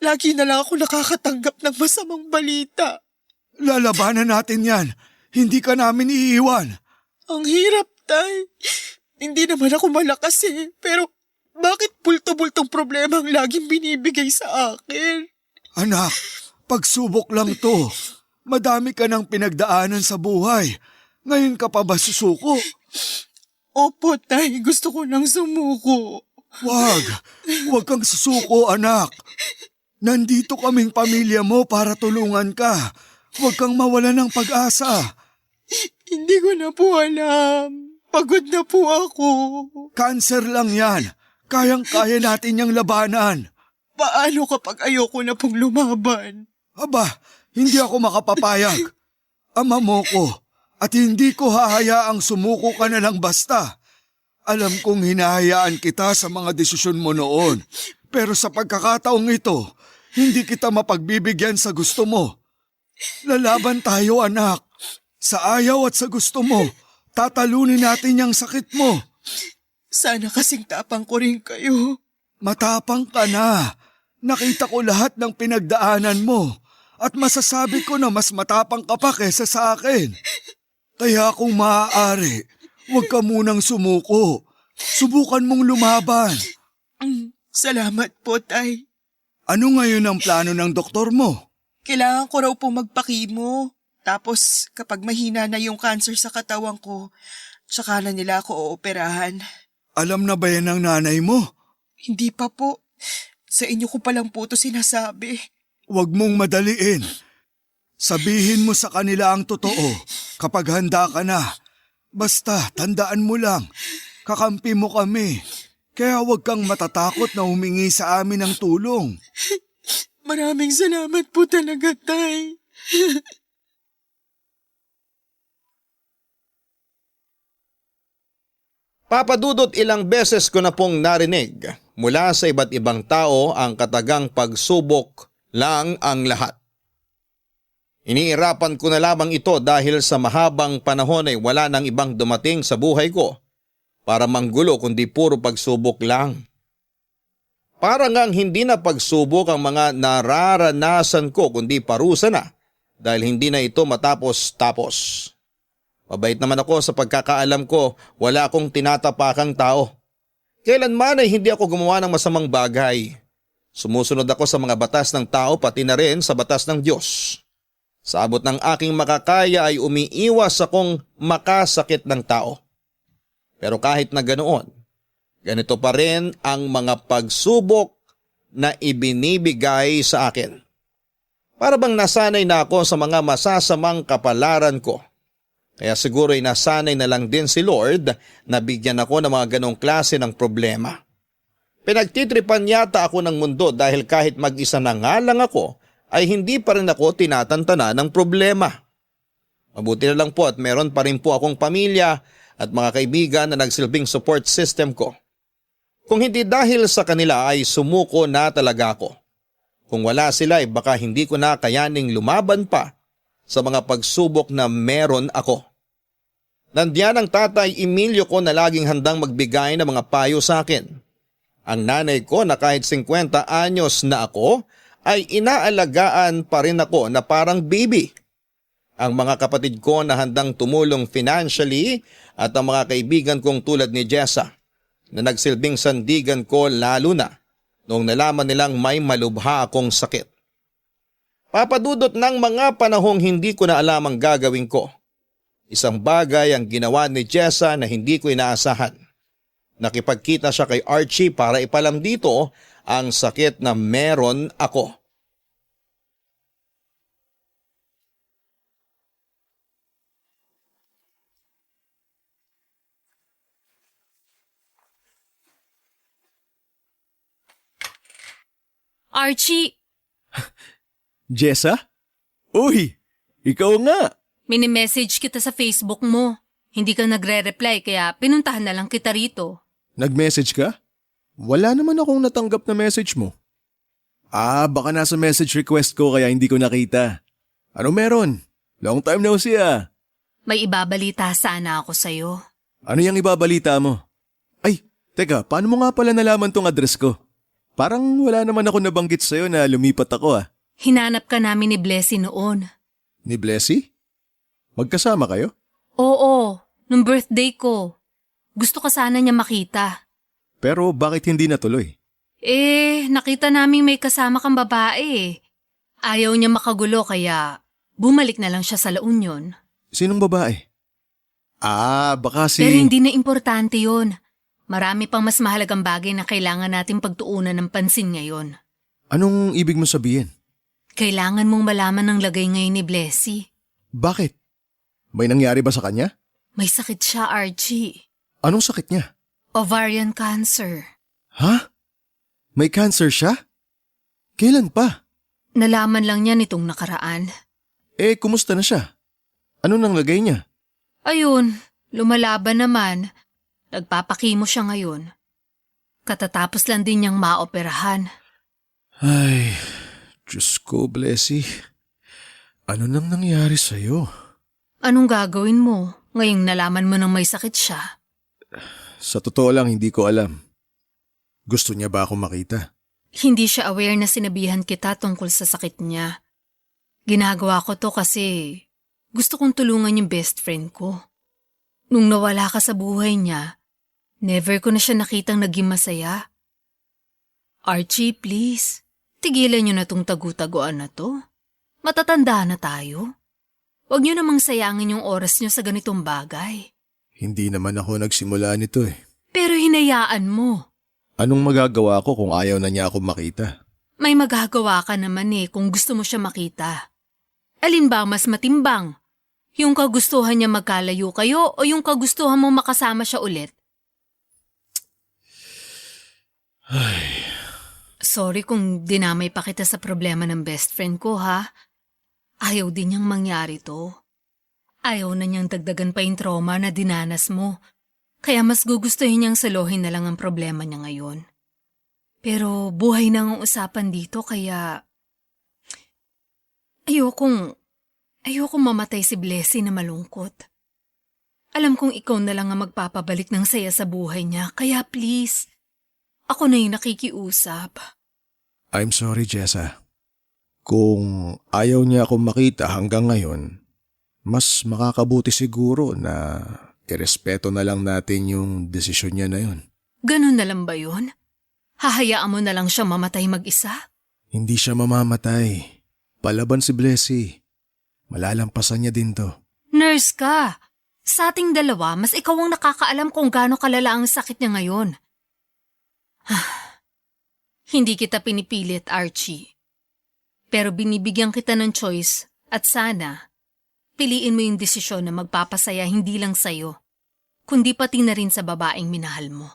Lagi na lang ako nakakatanggap ng masamang balita. Lalabanan natin yan. Hindi ka namin iiwan. Ang hirap, Tay. Hindi naman ako malakas eh. Pero bakit bulto-bultong problema ang laging binibigay sa akin? Anak, pagsubok lang to. Madami ka ng pinagdaanan sa buhay. Ngayon ka pa ba susuko? Opo, Tay. Gusto ko nang sumuko. Huwag kang susuko, anak. Nandito kaming pamilya mo para tulungan ka. Huwag kang mawala ng pag-asa. Hindi ko na po alam. Pagod na po ako. Cancer lang yan. Kayang-kaya natin yung labanan. Paano kapag ayoko na pong lumaban? Aba, hindi ako makapapayag. Ama mo ko at hindi ko hahayaang sumuko ka na lang basta. Alam kong hinahayaan kita sa mga desisyon mo noon. Pero sa pagkakataong ito, hindi kita mapagbibigyan sa gusto mo. Lalaban tayo, anak. Sa ayaw at sa gusto mo, tatalunin natin yung sakit mo. Sana kasing tapang ko rin kayo. Matapang ka na. Nakita ko lahat ng pinagdaanan mo at masasabi ko na mas matapang ka pa kesa sa akin. Kaya kung maaari, huwag ka munang sumuko. Subukan mong lumaban. Salamat po, Tay. Ano ngayon ang plano ng doktor mo? Kailangan ko raw po magpakimo. Tapos kapag mahina na yung cancer sa katawan ko, tsaka na nila ako ooperahan. Alam na ba yan ng nanay mo? Hindi pa po. Sa inyo ko palang po ito sinasabi. Huwag mong madaliin. Sabihin mo sa kanila ang totoo kapag handa ka na. Basta tandaan mo lang, kakampi mo kami. Kaya huwag kang matatakot na humingi sa amin ng tulong. Maraming salamat po talaga, Tay. Papadudot, ilang beses ko na pong narinig mula sa iba't ibang tao ang katagang pagsubok lang ang lahat. Iniirapan ko na lamang ito dahil sa mahabang panahon ay wala nang ibang dumating sa buhay ko para manggulo kundi puro pagsubok lang. Para ngang hindi na pagsubok ang mga nararanasan ko kundi parusa na dahil hindi na ito matapos-tapos. Mabait naman ako sa pagkakaalam ko, wala akong tinatapakang tao. Kailanman ay hindi ako gumawa ng masamang bagay. Sumusunod ako sa mga batas ng tao pati na rin sa batas ng Diyos. Sa abot ng aking makakaya ay umiiwas akong makasakit ng tao. Pero kahit na ganoon, ganito pa rin ang mga pagsubok na ibinibigay sa akin. Para bang nasanay na ako sa mga masasamang kapalaran ko. Kaya siguro ay nasanay na lang din si Lord na bigyan ako ng mga ganong klase ng problema. Pinagtitripan yata ako ng mundo dahil kahit mag-isa na nga lang ako ay hindi pa rin ako tinatantana ng problema. Mabuti na lang po at meron pa rin po akong pamilya at mga kaibigan na nagsilbing support system ko. Kung hindi dahil sa kanila ay sumuko na talaga ako. Kung wala sila ay baka hindi ko na kayaning lumaban pa sa mga pagsubok na meron ako. Nandiyan ang tatay Emilio ko na laging handang magbigay ng mga payo sa akin. Ang nanay ko na kahit 50 anyos na ako ay inaalagaan pa rin ako na parang baby. Ang mga kapatid ko na handang tumulong financially at ang mga kaibigan kong tulad ni Jessa na nagsilbing sandigan ko lalo na noong nalaman nilang may malubha akong sakit. Papadudot ng mga panahong hindi ko na alam ang gagawin ko. Isang bagay ang ginawa ni Jessa na hindi ko inaasahan. Nakipagkita siya kay Archie para ipalam dito ang sakit na meron ako. Archie, Jessa? Uy, ikaw nga. mini-message kita sa Facebook mo. Hindi ka nagre-reply kaya pinuntahan na lang kita rito. Nag-message ka? Wala naman akong natanggap na message mo. Baka nasa message request ko kaya hindi ko nakita. Ano meron? Long time no see ah. May ibabalita sana ako sa'yo. Ano yung ibabalita mo? Ay, teka, paano mo nga pala nalaman tong address ko? Parang wala naman ako nabanggit sa'yo na lumipat ako ah. Hinanap ka namin ni Blessy noon. Ni Blessy? Magkasama kayo? Oo, nung birthday ko. Gusto ka sana niya makita. Pero bakit hindi natuloy? Nakita namin may kasama kang babae. Ayaw niya makagulo kaya bumalik na lang siya sa La Union. Sinong babae? Baka si... Pero hindi na importante yon. Marami pang mas mahalagang bagay na kailangan nating pagtuunan ng pansin ngayon. Anong ibig mo sabihin? Kailangan mong malaman ng lagay ngayon ni Blessy. Bakit? May nangyari ba sa kanya? May sakit siya, Archie. Anong sakit niya? Ovarian cancer. Ha? May cancer siya? Kailan pa? Nalaman lang niya nitong nakaraan. Kumusta na siya? Ano nang lagay niya? Ayun, lumalaban naman. Nagpapakimo siya ngayon. Katatapos lang din niyang maoperahan. Ay, Diyos ko, Blessy. Ano nang nangyari sa'yo? Anong gagawin mo ngayong nalaman mo nang may sakit siya? Sa totoo lang, hindi ko alam. Gusto niya ba akong makita? Hindi siya aware na sinabihan kita tungkol sa sakit niya. Ginagawa ko to kasi gusto kong tulungan yung best friend ko. Nung nawala ka sa buhay niya, never ko na siya nakitang naging masaya. Archie, please, tigilan niyo na tong tagu-taguan na to. Matatanda na tayo. Huwag niyo namang sayangin yung oras niyo sa ganitong bagay. Hindi naman ako nagsimula nito eh. Pero hinayaan mo. Anong magagawa ko kung ayaw na niya akong makita? May magagawa ka naman kung gusto mo siya makita. Alin ba mas matimbang? Yung kagustuhan niya magkalayo kayo o yung kagustuhan mo makasama siya ulit? Ay, Sorry kung dinamay pa kita sa problema ng best friend ko ha. Ayaw din niyang mangyari to. Ayaw na niyang dagdagan pa yung trauma na dinanas mo. Kaya mas gugustuhin niyang saluhin na lang ang problema niya ngayon. Pero buhay na ang usapan dito kaya... Ayokong mamatay si Blessy na malungkot. Alam kong ikaw na lang ang magpapabalik ng saya sa buhay niya, kaya please, ako na yung nakikiusap. I'm sorry, Jessa. Kung ayaw niya akong makita hanggang ngayon, mas makakabuti siguro na irespeto na lang natin yung desisyon niya na yun. Ganun na lang ba yun? Hahayaan mo na lang siya mamatay mag-isa? Hindi siya mamamatay. Palaban si Blessy. Malalampasan niya din to. Nurse ka! Sa ating dalawa, mas ikaw ang nakakaalam kung gaano kalala ang sakit niya ngayon. Hindi kita pinipilit, Archie. Pero binibigyan kita ng choice at sana, piliin mo yung desisyon na magpapasaya hindi lang sa'yo, kundi pati na rin sa babaeng minahal mo.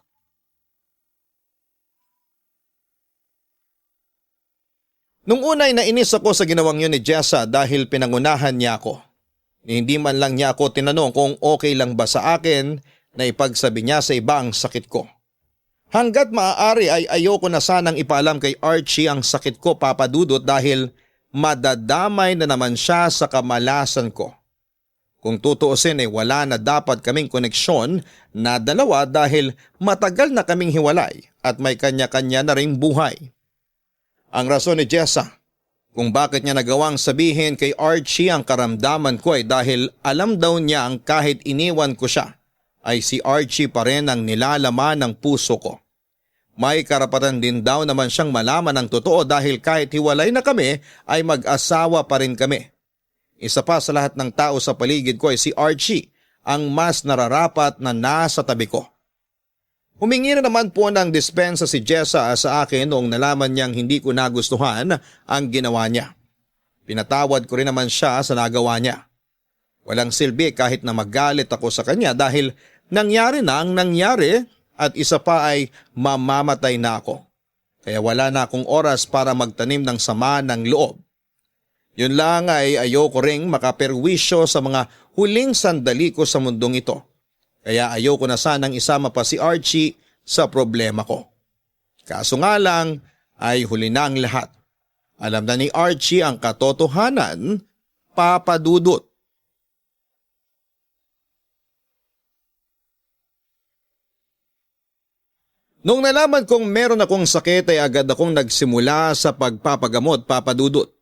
Nung unay nainis ako sa ginawang yun ni Jessa dahil pinangunahan niya ako. Hindi man lang niya ako tinanong kung okay lang ba sa akin na ipagsabi niya sa iba ang sakit ko. Hanggat maaari ay ayoko na sanang ipaalam kay Archie ang sakit ko, Papa Dudut, dahil madadamay na naman siya sa kamalasan ko. Kung tutuusin ay wala na dapat kaming koneksyon na dalawa dahil matagal na kaming hiwalay at may kanya-kanya na ring buhay. Ang rason ni Jessa kung bakit niya nagawang sabihin kay Archie ang karamdaman ko ay dahil alam daw niya ang kahit iniwan ko siya ay si Archie pa rin ang nilalaman ng puso ko. May karapatan din daw naman siyang malaman ang totoo dahil kahit hiwalay na kami ay mag-asawa pa rin kami. Isa pa sa lahat ng tao sa paligid ko ay si Archie ang mas nararapat na nasa tabi ko. Humingi na naman po ng dispensa si Jessa sa akin noong nalaman niyang hindi ko nagustuhan ang ginawa niya. Pinatawad ko rin naman siya sa nagawa niya. Walang silbi kahit na magalit ako sa kanya dahil nangyari na ang nangyari at isa pa ay mamamatay na ako. Kaya wala na akong oras para magtanim ng sama ng loob. Yun lang ay ayoko ring makaperwisyo sa mga huling sandali ko sa mundong ito. Kaya ayoko na sanang isama pa si Archie sa problema ko. Kaso nga lang ay huli na ang lahat. Alam na ni Archie ang katotohanan, Papa Dudut. Nung nalaman kong meron akong sakit ay agad akong nagsimula sa pagpapagamot, Papa Dudut.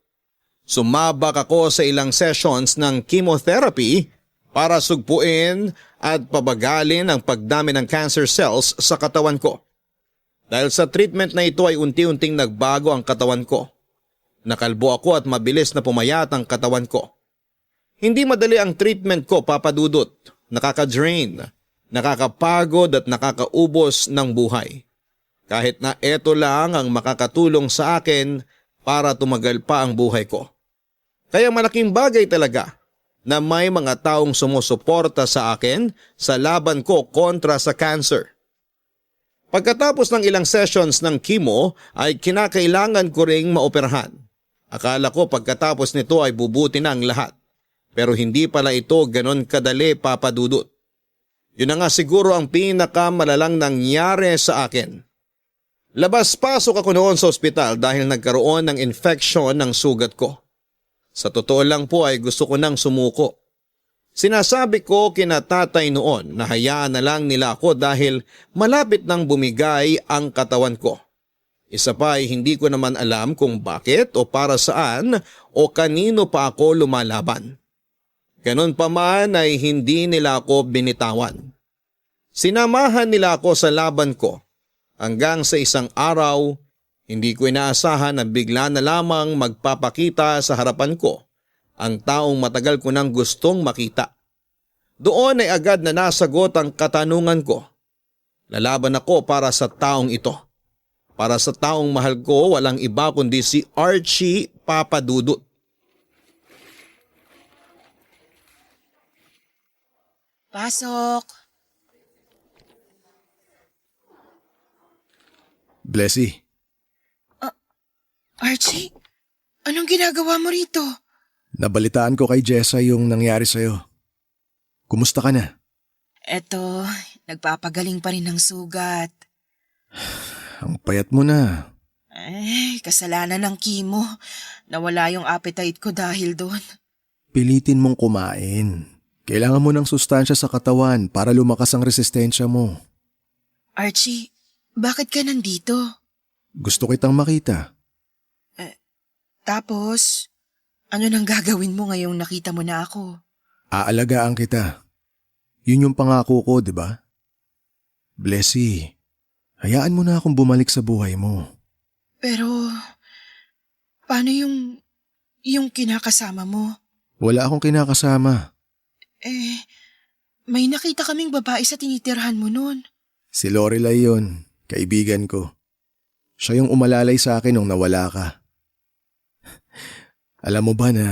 Sumabak ako sa ilang sessions ng chemotherapy para sugpuin at pabagalin ang pagdami ng cancer cells sa katawan ko. Dahil sa treatment na ito ay unti-unting nagbago ang katawan ko. Nakalbo ako at mabilis na pumayat ang katawan ko. Hindi madali ang treatment ko, Papa Dudut. Nakaka-drain, nakakapagod at nakakaubos ng buhay. Kahit na ito lang ang makakatulong sa akin para tumagal pa ang buhay ko. Kaya malaking bagay talaga na may mga taong sumusuporta sa akin sa laban ko kontra sa cancer. Pagkatapos ng ilang sessions ng chemo ay kinakailangan ko ring maoperahan. Akala ko pagkatapos nito ay bubuti na ang lahat. Pero hindi pala ito ganon kadali, Papa Dudut. Yun na nga siguro ang pinakamalalang nangyari sa akin. Labas-pasok ako noon sa ospital dahil nagkaroon ng infection ng sugat ko. Sa totoo lang po ay gusto ko nang sumuko. Sinasabi ko kina tatay noon na hayaan na lang nila ako dahil malapit nang bumigay ang katawan ko. Isa pa ay hindi ko naman alam kung bakit o para saan o kanino pa ako lumalaban. Ganon pa man ay hindi nila ako binitawan. Sinamahan nila ako sa laban ko hanggang sa isang araw. Hindi ko inaasahan na bigla na lamang magpapakita sa harapan ko ang taong matagal ko nang gustong makita. Doon ay agad na nasagot ang katanungan ko. Lalaban ako para sa taong ito. Para sa taong mahal ko, walang iba kundi si Archie, Papa Dudut. Pasok. Blessy, Archie, anong ginagawa mo rito? nabalitaan ko kay Jessa yung nangyari sa'yo. Kumusta ka na? Eto, nagpapagaling pa rin ng sugat. Ang payat mo na. Kasalanan ng chemo. Nawala yung appetite ko dahil doon. Pilitin mong kumain. Kailangan mo ng sustansya sa katawan para lumakas ang resistensya mo. Archie, bakit ka nandito? Gusto kitang makita. Tapos, ano nang gagawin mo ngayong nakita mo na ako? Aalagaan kita. Yun yung pangako ko, di ba? Blessy, hayaan mo na akong bumalik sa buhay mo. Pero, paano yung kinakasama mo? Wala akong kinakasama. May nakita kaming babae sa tinitirhan mo noon. Si Lorelai yun, kaibigan ko. Siya yung umalalay sa akin nung nawala ka. Alam mo ba na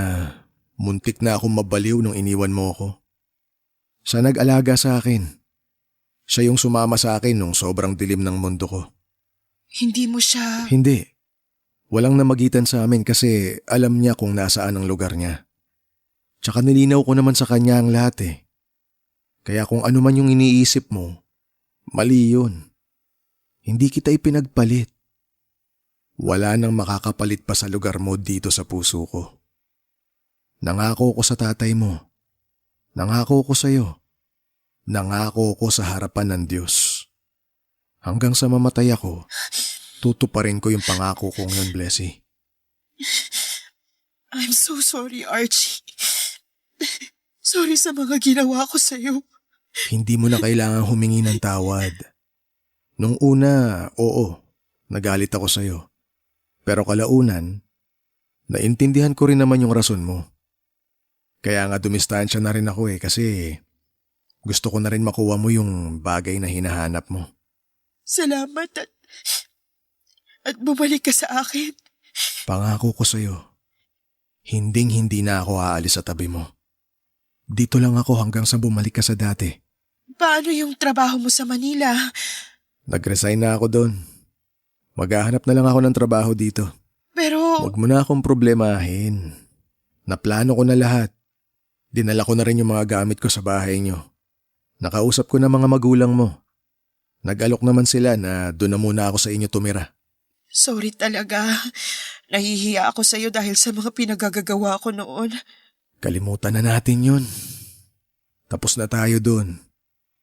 muntik na akong mabaliw nung iniwan mo ako? Siya nag-alaga sa akin. Siya yung sumama sa akin nung sobrang dilim ng mundo ko. Hindi mo siya... Hindi. Walang namagitan sa amin kasi alam niya kung nasaan ang lugar niya. Tsaka nilinaw ko naman sa kanya ang lahat eh. Kaya kung ano man yung iniisip mo, mali yun. Hindi kita ipinagpalit. Wala nang makakapalit pa sa lugar mo dito sa puso ko. Nangako ko sa tatay mo. Nangako ko sa iyo. Nangako ko sa harapan ng Diyos. Hanggang sa mamatay ako, tutuparin ko yung pangako kong yun, Blessy. I'm so sorry, Archie. Sorry sa mga ginawa ko sa'yo. Hindi mo na kailangan humingi ng tawad. Nung una, oo, nagalit ako sa'yo. Pero kalaunan, naintindihan ko rin naman yung rason mo. Kaya nga dumistansya na rin ako kasi gusto ko na rin makuha mo yung bagay na hinahanap mo. Salamat at bumalik ka sa akin. Pangako ko sa'yo, hinding-hindi na ako aalis sa tabi mo. Dito lang ako hanggang sa bumalik ka sa dati. Paano yung trabaho mo sa Manila? Nag-resign na ako doon. Maghahanap na lang ako ng trabaho dito. Pero Huwag mo na akong problemahin. Naplano ko na lahat. Dinala ko na rin yung mga gamit ko sa bahay nyo. Nakausap ko na mga magulang mo. Nag-alok naman sila na doon na muna ako sa inyo tumira. sorry talaga. Nahihiya ako sa'yo dahil sa mga pinagagagawa ko noon. Kalimutan na natin yun. Tapos na tayo doon.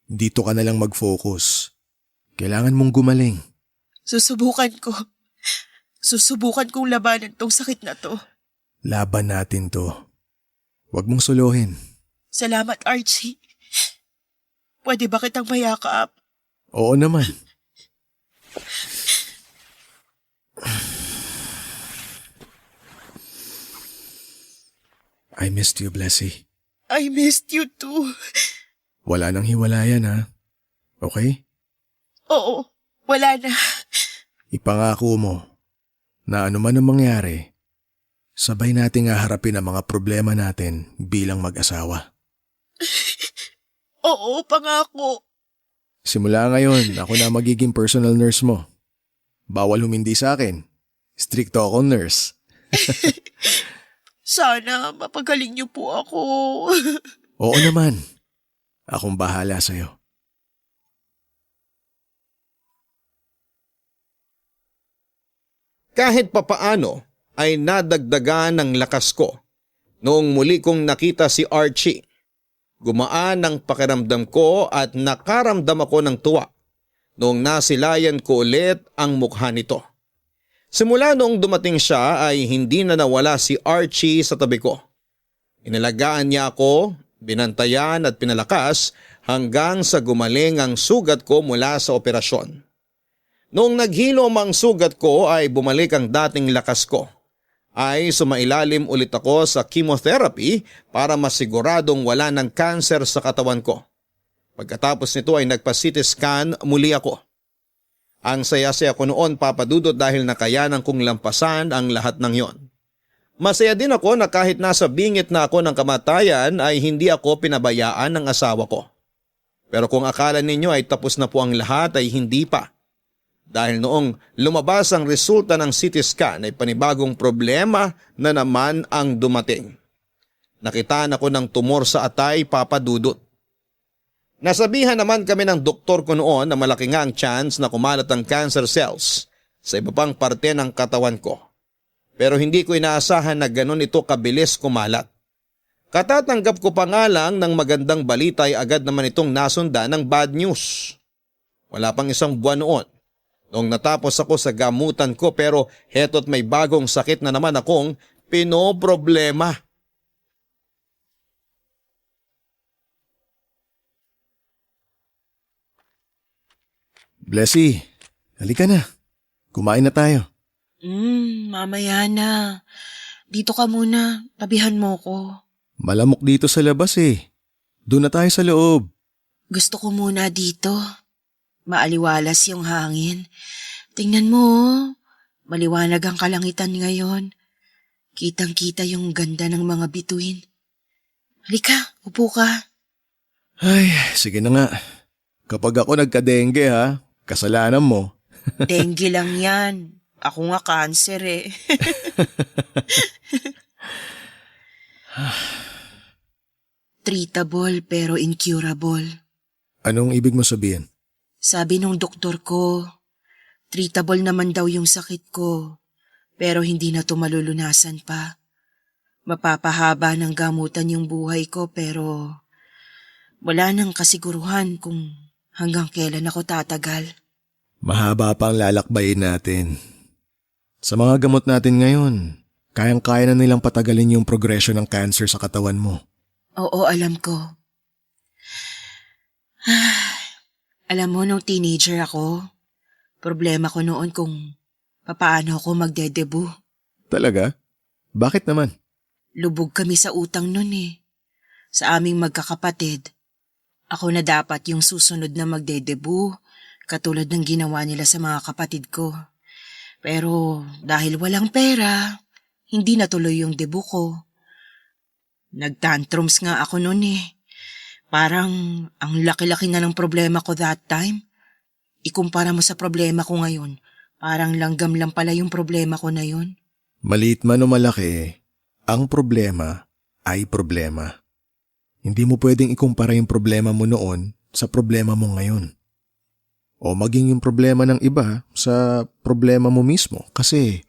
Dito ka na lang mag-focus. Kailangan mong gumaling. Susubukan ko. Susubukan kong labanan tong sakit na to. Laban natin to. Huwag mong suluhin. Salamat, Archie. Pwede ba kitang mayakap? Oo naman. I missed you, Blessy. I missed you too. Wala nang hiwalayan, ha? Okay? Oo, wala na. Ipangako mo na anuman ang mangyari, sabay nating haharapin ang mga problema natin bilang mag-asawa. Oo, pangako. Simula ngayon, ako na magiging personal nurse mo. Bawal humindi sa akin. Stricto akong nurse. Sana mapagaling niyo po ako. Oo naman. Akong bahala sa'yo. Kahit papaano ay nadagdagan ng lakas ko noong muli kong nakita si Archie. Gumaan ang pakiramdam ko at nakaramdam ako ng tuwa noong nasilayan ko ulit ang mukha nito. Simula noong dumating siya ay hindi na nawala si Archie sa tabi ko. Inalagaan niya ako, binantayan at pinalakas hanggang sa gumaling ang sugat ko mula sa operasyon. Noong naghilom ang sugat ko ay bumalik ang dating lakas ko. Ay sumailalim ulit ako sa chemotherapy para masiguradong wala ng cancer sa katawan ko. Pagkatapos nito ay nagpa-CT scan muli ako. Ang saya-saya ko noon, Papa Dudut, dahil nakayanan kong lampasan ang lahat ng yon. Masaya din ako na kahit nasa bingit na ako ng kamatayan ay hindi ako pinabayaan ng asawa ko. Pero kung akala ninyo ay tapos na po ang lahat ay hindi pa. Dahil noong lumabas ang resulta ng CT scan ay panibagong problema na naman ang dumating. Nakitaan ako ng tumor sa atay, Papa Dudut. Nasabihan naman kami ng doktor ko noon na malaki nga ang chance na kumalat ang cancer cells sa iba pang parte ng katawan ko. Pero hindi ko inaasahan na ganun ito kabilis kumalat. Katatanggap ko pa nga lang ng magandang balita ay agad naman itong nasundan ng bad news. Wala pang isang buwan noon noong natapos ako sa gamutan ko, pero heto't may bagong sakit na naman akong pinoproblema. Blessy, halika na. Kumain na tayo. Mamaya na. Dito ka muna. Tabihan mo ko. Malamok dito sa labas eh. Doon na tayo sa loob. Gusto ko muna dito. Maaliwalas yung hangin. Tingnan mo, maliwanag ang kalangitan ngayon. Kitang-kita yung ganda ng mga bituin. Halika, upo ka. Ay, sige na nga. Kapag ako nagka-dengue ha, kasalanan mo. Dengue lang yan. Ako nga cancer eh. Treatable pero incurable. Anong ibig mo sabihin? Sabi nung doktor ko, Treatable naman daw yung sakit ko, pero hindi na to malulunasan pa. Mapapahaba ng gamutan yung buhay ko pero wala nang kasiguruhan kung hanggang kailan ako tatagal. Mahaba pa ang lalakbayin natin. Sa mga gamot natin ngayon, kayang-kaya na nilang patagalin yung progression ng cancer sa katawan mo. Oo, alam ko. Alam mo, nung teenager ako, problema ko noon kung papaano ako magdedebu. Talaga? Bakit naman? Lubog kami sa utang nun eh. Sa aming magkakapatid, ako na dapat yung susunod na magdedebu, katulad ng ginawa nila sa mga kapatid ko. Pero dahil walang pera, hindi natuloy yung debu ko. Nagtantrums nga ako nun eh. Parang ang laki-laki na ng problema ko that time. Ikumpara mo sa problema ko ngayon, parang langgam lang pala yung problema ko na yun. Maliit man o malaki, ang problema ay problema. Hindi mo pwedeng ikumpara yung problema mo noon sa problema mo ngayon. O maging yung problema ng iba sa problema mo mismo kasi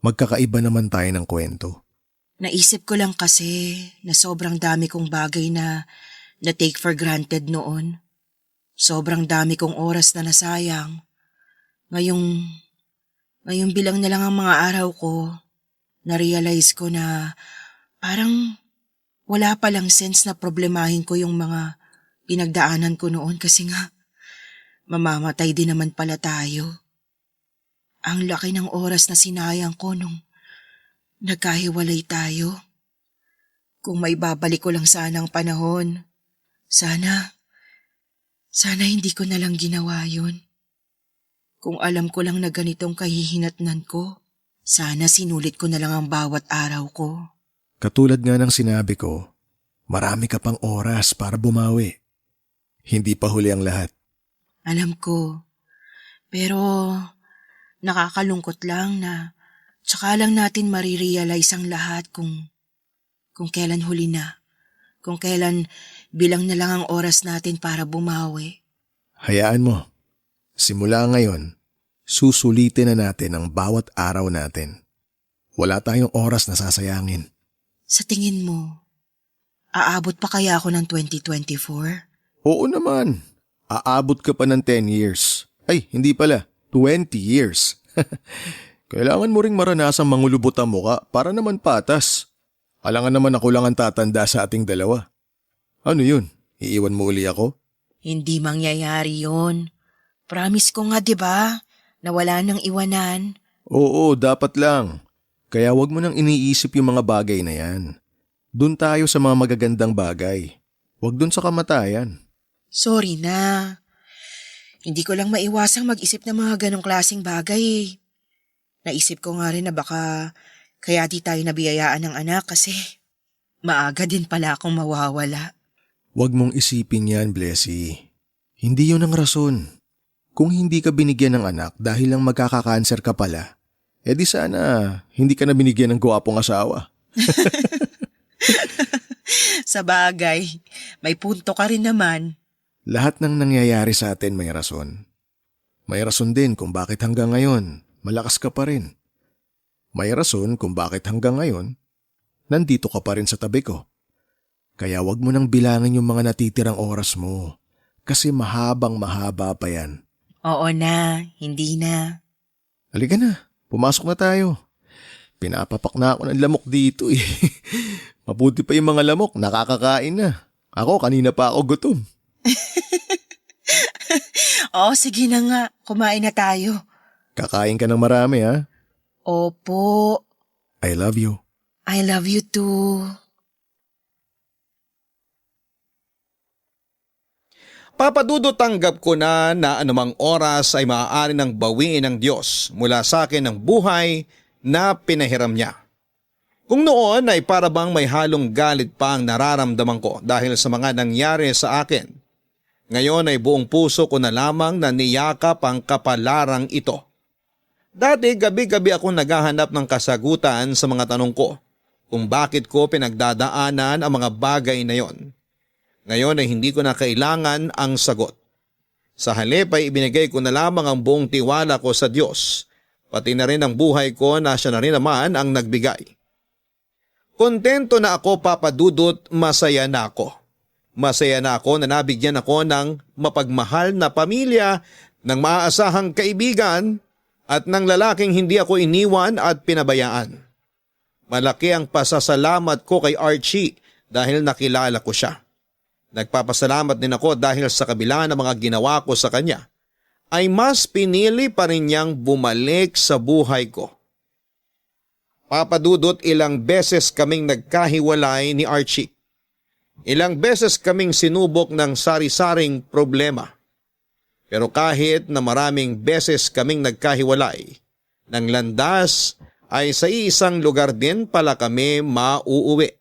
magkakaiba naman tayo ng kwento. Naisip ko lang kasi na sobrang dami kong bagay na take for granted noon. Sobrang dami kong oras na nasayang. Ngayong bilang na lang ang mga araw ko, na-realize ko na parang wala palang sense na problemahin ko yung mga pinagdaanan ko noon kasi nga mamamatay din naman pala tayo. Ang laki ng oras na sinayang ko nung nagkahiwalay tayo. Kung may babalik ko lang sana ang panahon, sana hindi ko na lang ginawa yun. Kung alam ko lang na ganitong kahihinatnan ko, sana sinulit ko na lang ang bawat araw ko. Katulad nga ng sinabi ko, marami ka pang oras para bumawi. Hindi pa huli ang lahat. Alam ko, pero nakakalungkot lang na tsaka lang natin marirealize ang lahat kung kailan huli na, kung kailan bilang na lang ang oras natin para bumawi. Hayaan mo. Simula ngayon, susulitin na natin ang bawat araw natin. Wala tayong oras na sasayangin. Sa tingin mo, aabot pa kaya ako ng 2024? Oo naman. Aabot ka pa ng 10 years. Ay, hindi pala. 20 years. Kailangan mo ring maranasang mangulubot ang muka para naman patas. Alangan naman ako lang ang tatanda sa ating dalawa. Ano yun? Iiwan mo uli ako? Hindi mangyayari yon. Promise ko nga 'di ba, na wala nang iwanan. Oo, dapat lang. Kaya wag mo nang iniisip yung mga bagay na yan. Doon tayo sa mga magagandang bagay. Wag doon sa kamatayan. Sorry na. Hindi ko lang maiwasang mag-isip ng mga ganong klaseng bagay. Naisip ko nga rin na baka kaya di tayo nabiyayaan ng anak kasi maaga din pala akong mawawala. Wag mong isipin yan, Blessy. Hindi yun ang rason. Kung hindi ka binigyan ng anak dahil lang magkakakanser ka pala, edi sana hindi ka na binigyan ng gwapong asawa. Sa bagay, may punto ka rin naman. Lahat ng nangyayari sa atin may rason. May rason din kung bakit hanggang ngayon malakas ka pa rin. May rason kung bakit hanggang ngayon nandito ka pa rin sa tabi ko. Kaya wag mo nang bilangin yung mga natitirang oras mo kasi mahabang mahaba pa yan. Oo na, hindi na. Halika na, pumasok na tayo. Pinapapak na ako ng lamok dito eh. Mabuti pa yung mga lamok, nakakakain na. Ako, kanina pa ako gutom. Oo, sige na nga, kumain na tayo. Kakain ka ng marami ha? Opo, I love you. I love you too. Papadudot tanggap ko na anumang oras ay maaari ng bawiin ng Diyos mula sa akin ng buhay na pinahiram niya. Kung noon ay para bang may halong galit pa ang nararamdaman ko dahil sa mga nangyari sa akin, ngayon ay buong puso ko na lamang na niyakap ang kapalarang ito. Dati gabi-gabi akong naghahanap ng kasagutan sa mga tanong ko kung bakit ko pinagdadaanan ang mga bagay na yon. Ngayon ay hindi ko na kailangan ang sagot. Sa halip ay ibinigay ko na lamang ang buong tiwala ko sa Diyos, pati na rin ang buhay ko na siya na rin naman ang nagbigay. Kontento na ako, Papa Dudut, masaya na ako. Masaya na ako na nabigyan ako ng mapagmahal na pamilya, ng maaasahang kaibigan, at ng lalaking hindi ako iniwan at pinabayaan. Malaki ang pasasalamat ko kay Archie dahil nakilala ko siya. Nagpapasalamat din ako dahil sa kabila ng mga ginawa ko sa kanya, ay mas pinili pa rin niyang bumalik sa buhay ko. Papa Dudut, ilang beses kaming nagkahiwalay ni Archie. Ilang beses kaming sinubok ng sari-saring problema. Pero kahit na maraming beses kaming nagkahiwalay, ng landas ay sa isang lugar din pala kami mauuwi.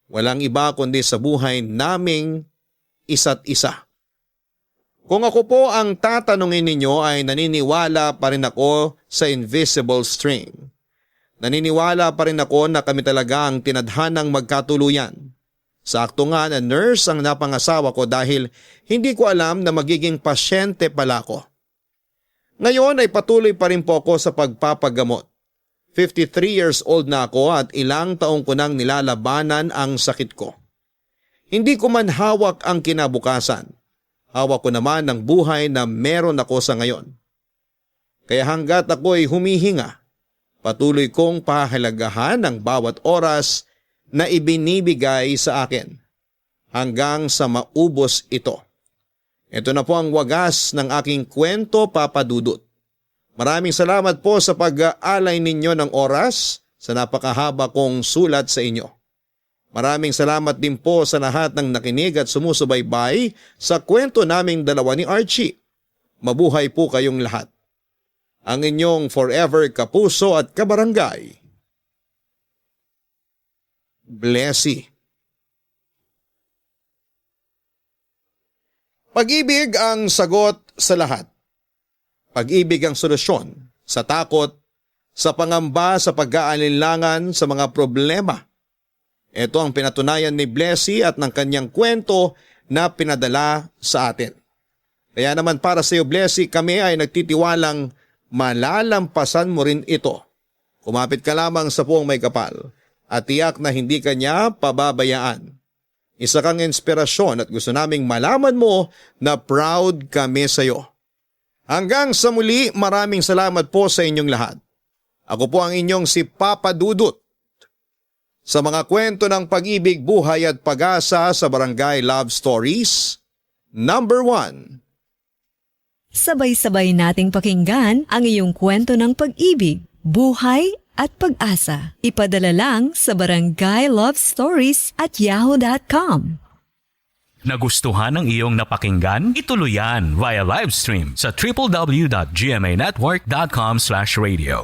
Walang iba kundi sa buhay naming isa't isa. Kung ako po ang tatanungin ninyo ay naniniwala pa rin ako sa invisible string. Naniniwala pa rin ako na kami talaga ang tinadhanang magkatuluyan. Sakto nga na nurse ang napangasawa ko dahil hindi ko alam na magiging pasyente pala ako. Ngayon ay patuloy pa rin po ako sa pagpapagamot. 53 years old na ako at ilang taong ko nang nilalabanan ang sakit ko. Hindi ko man hawak ang kinabukasan. Hawak ko naman ang buhay na meron ako sa ngayon. Kaya hanggat ako'y humihinga, patuloy kong pahalagahan ang bawat oras na ibinibigay sa akin hanggang sa maubos ito. Ito na po ang wagas ng aking kwento, Papa Dudut. Maraming salamat po sa pag-aalay ninyo ng oras sa napakahaba kong sulat sa inyo. Maraming salamat din po sa lahat ng nakinig at sumusubaybay sa kwento naming dalawa ni Archie. Mabuhay po kayong lahat. Ang inyong forever kapuso at kabarangay, Blessy. Pag-ibig ang sagot sa lahat. Pag-ibig ang solusyon sa takot, sa pangamba, sa pag-aalinlangan, sa mga problema. Ito ang pinatunayan ni Blessy at ng kanyang kwento na pinadala sa atin. Kaya naman para sa iyo, Blessy, kami ay nagtitiwalang malalampasan mo rin ito. Kumapit ka lamang sa Puong May Kapal at tiyak na hindi ka niya pababayaan. Isa kang inspirasyon at gusto naming malaman mo na proud kami sa iyo. Hanggang sa muli, maraming salamat po sa inyong lahat. Ako po ang inyong si Papa Dudut. Sa mga kwento ng pag-ibig, buhay at pag-asa sa Barangay Love Stories, number 1. Sabay-sabay nating pakinggan ang iyong kwento ng pag-ibig, buhay at pag-asa. Ipadala lang sa barangaylovestories@yahoo.com. Nagustuhan ng iyong napakinggan? Ituloy yan via live stream sa www.gmanetwork.com/radio.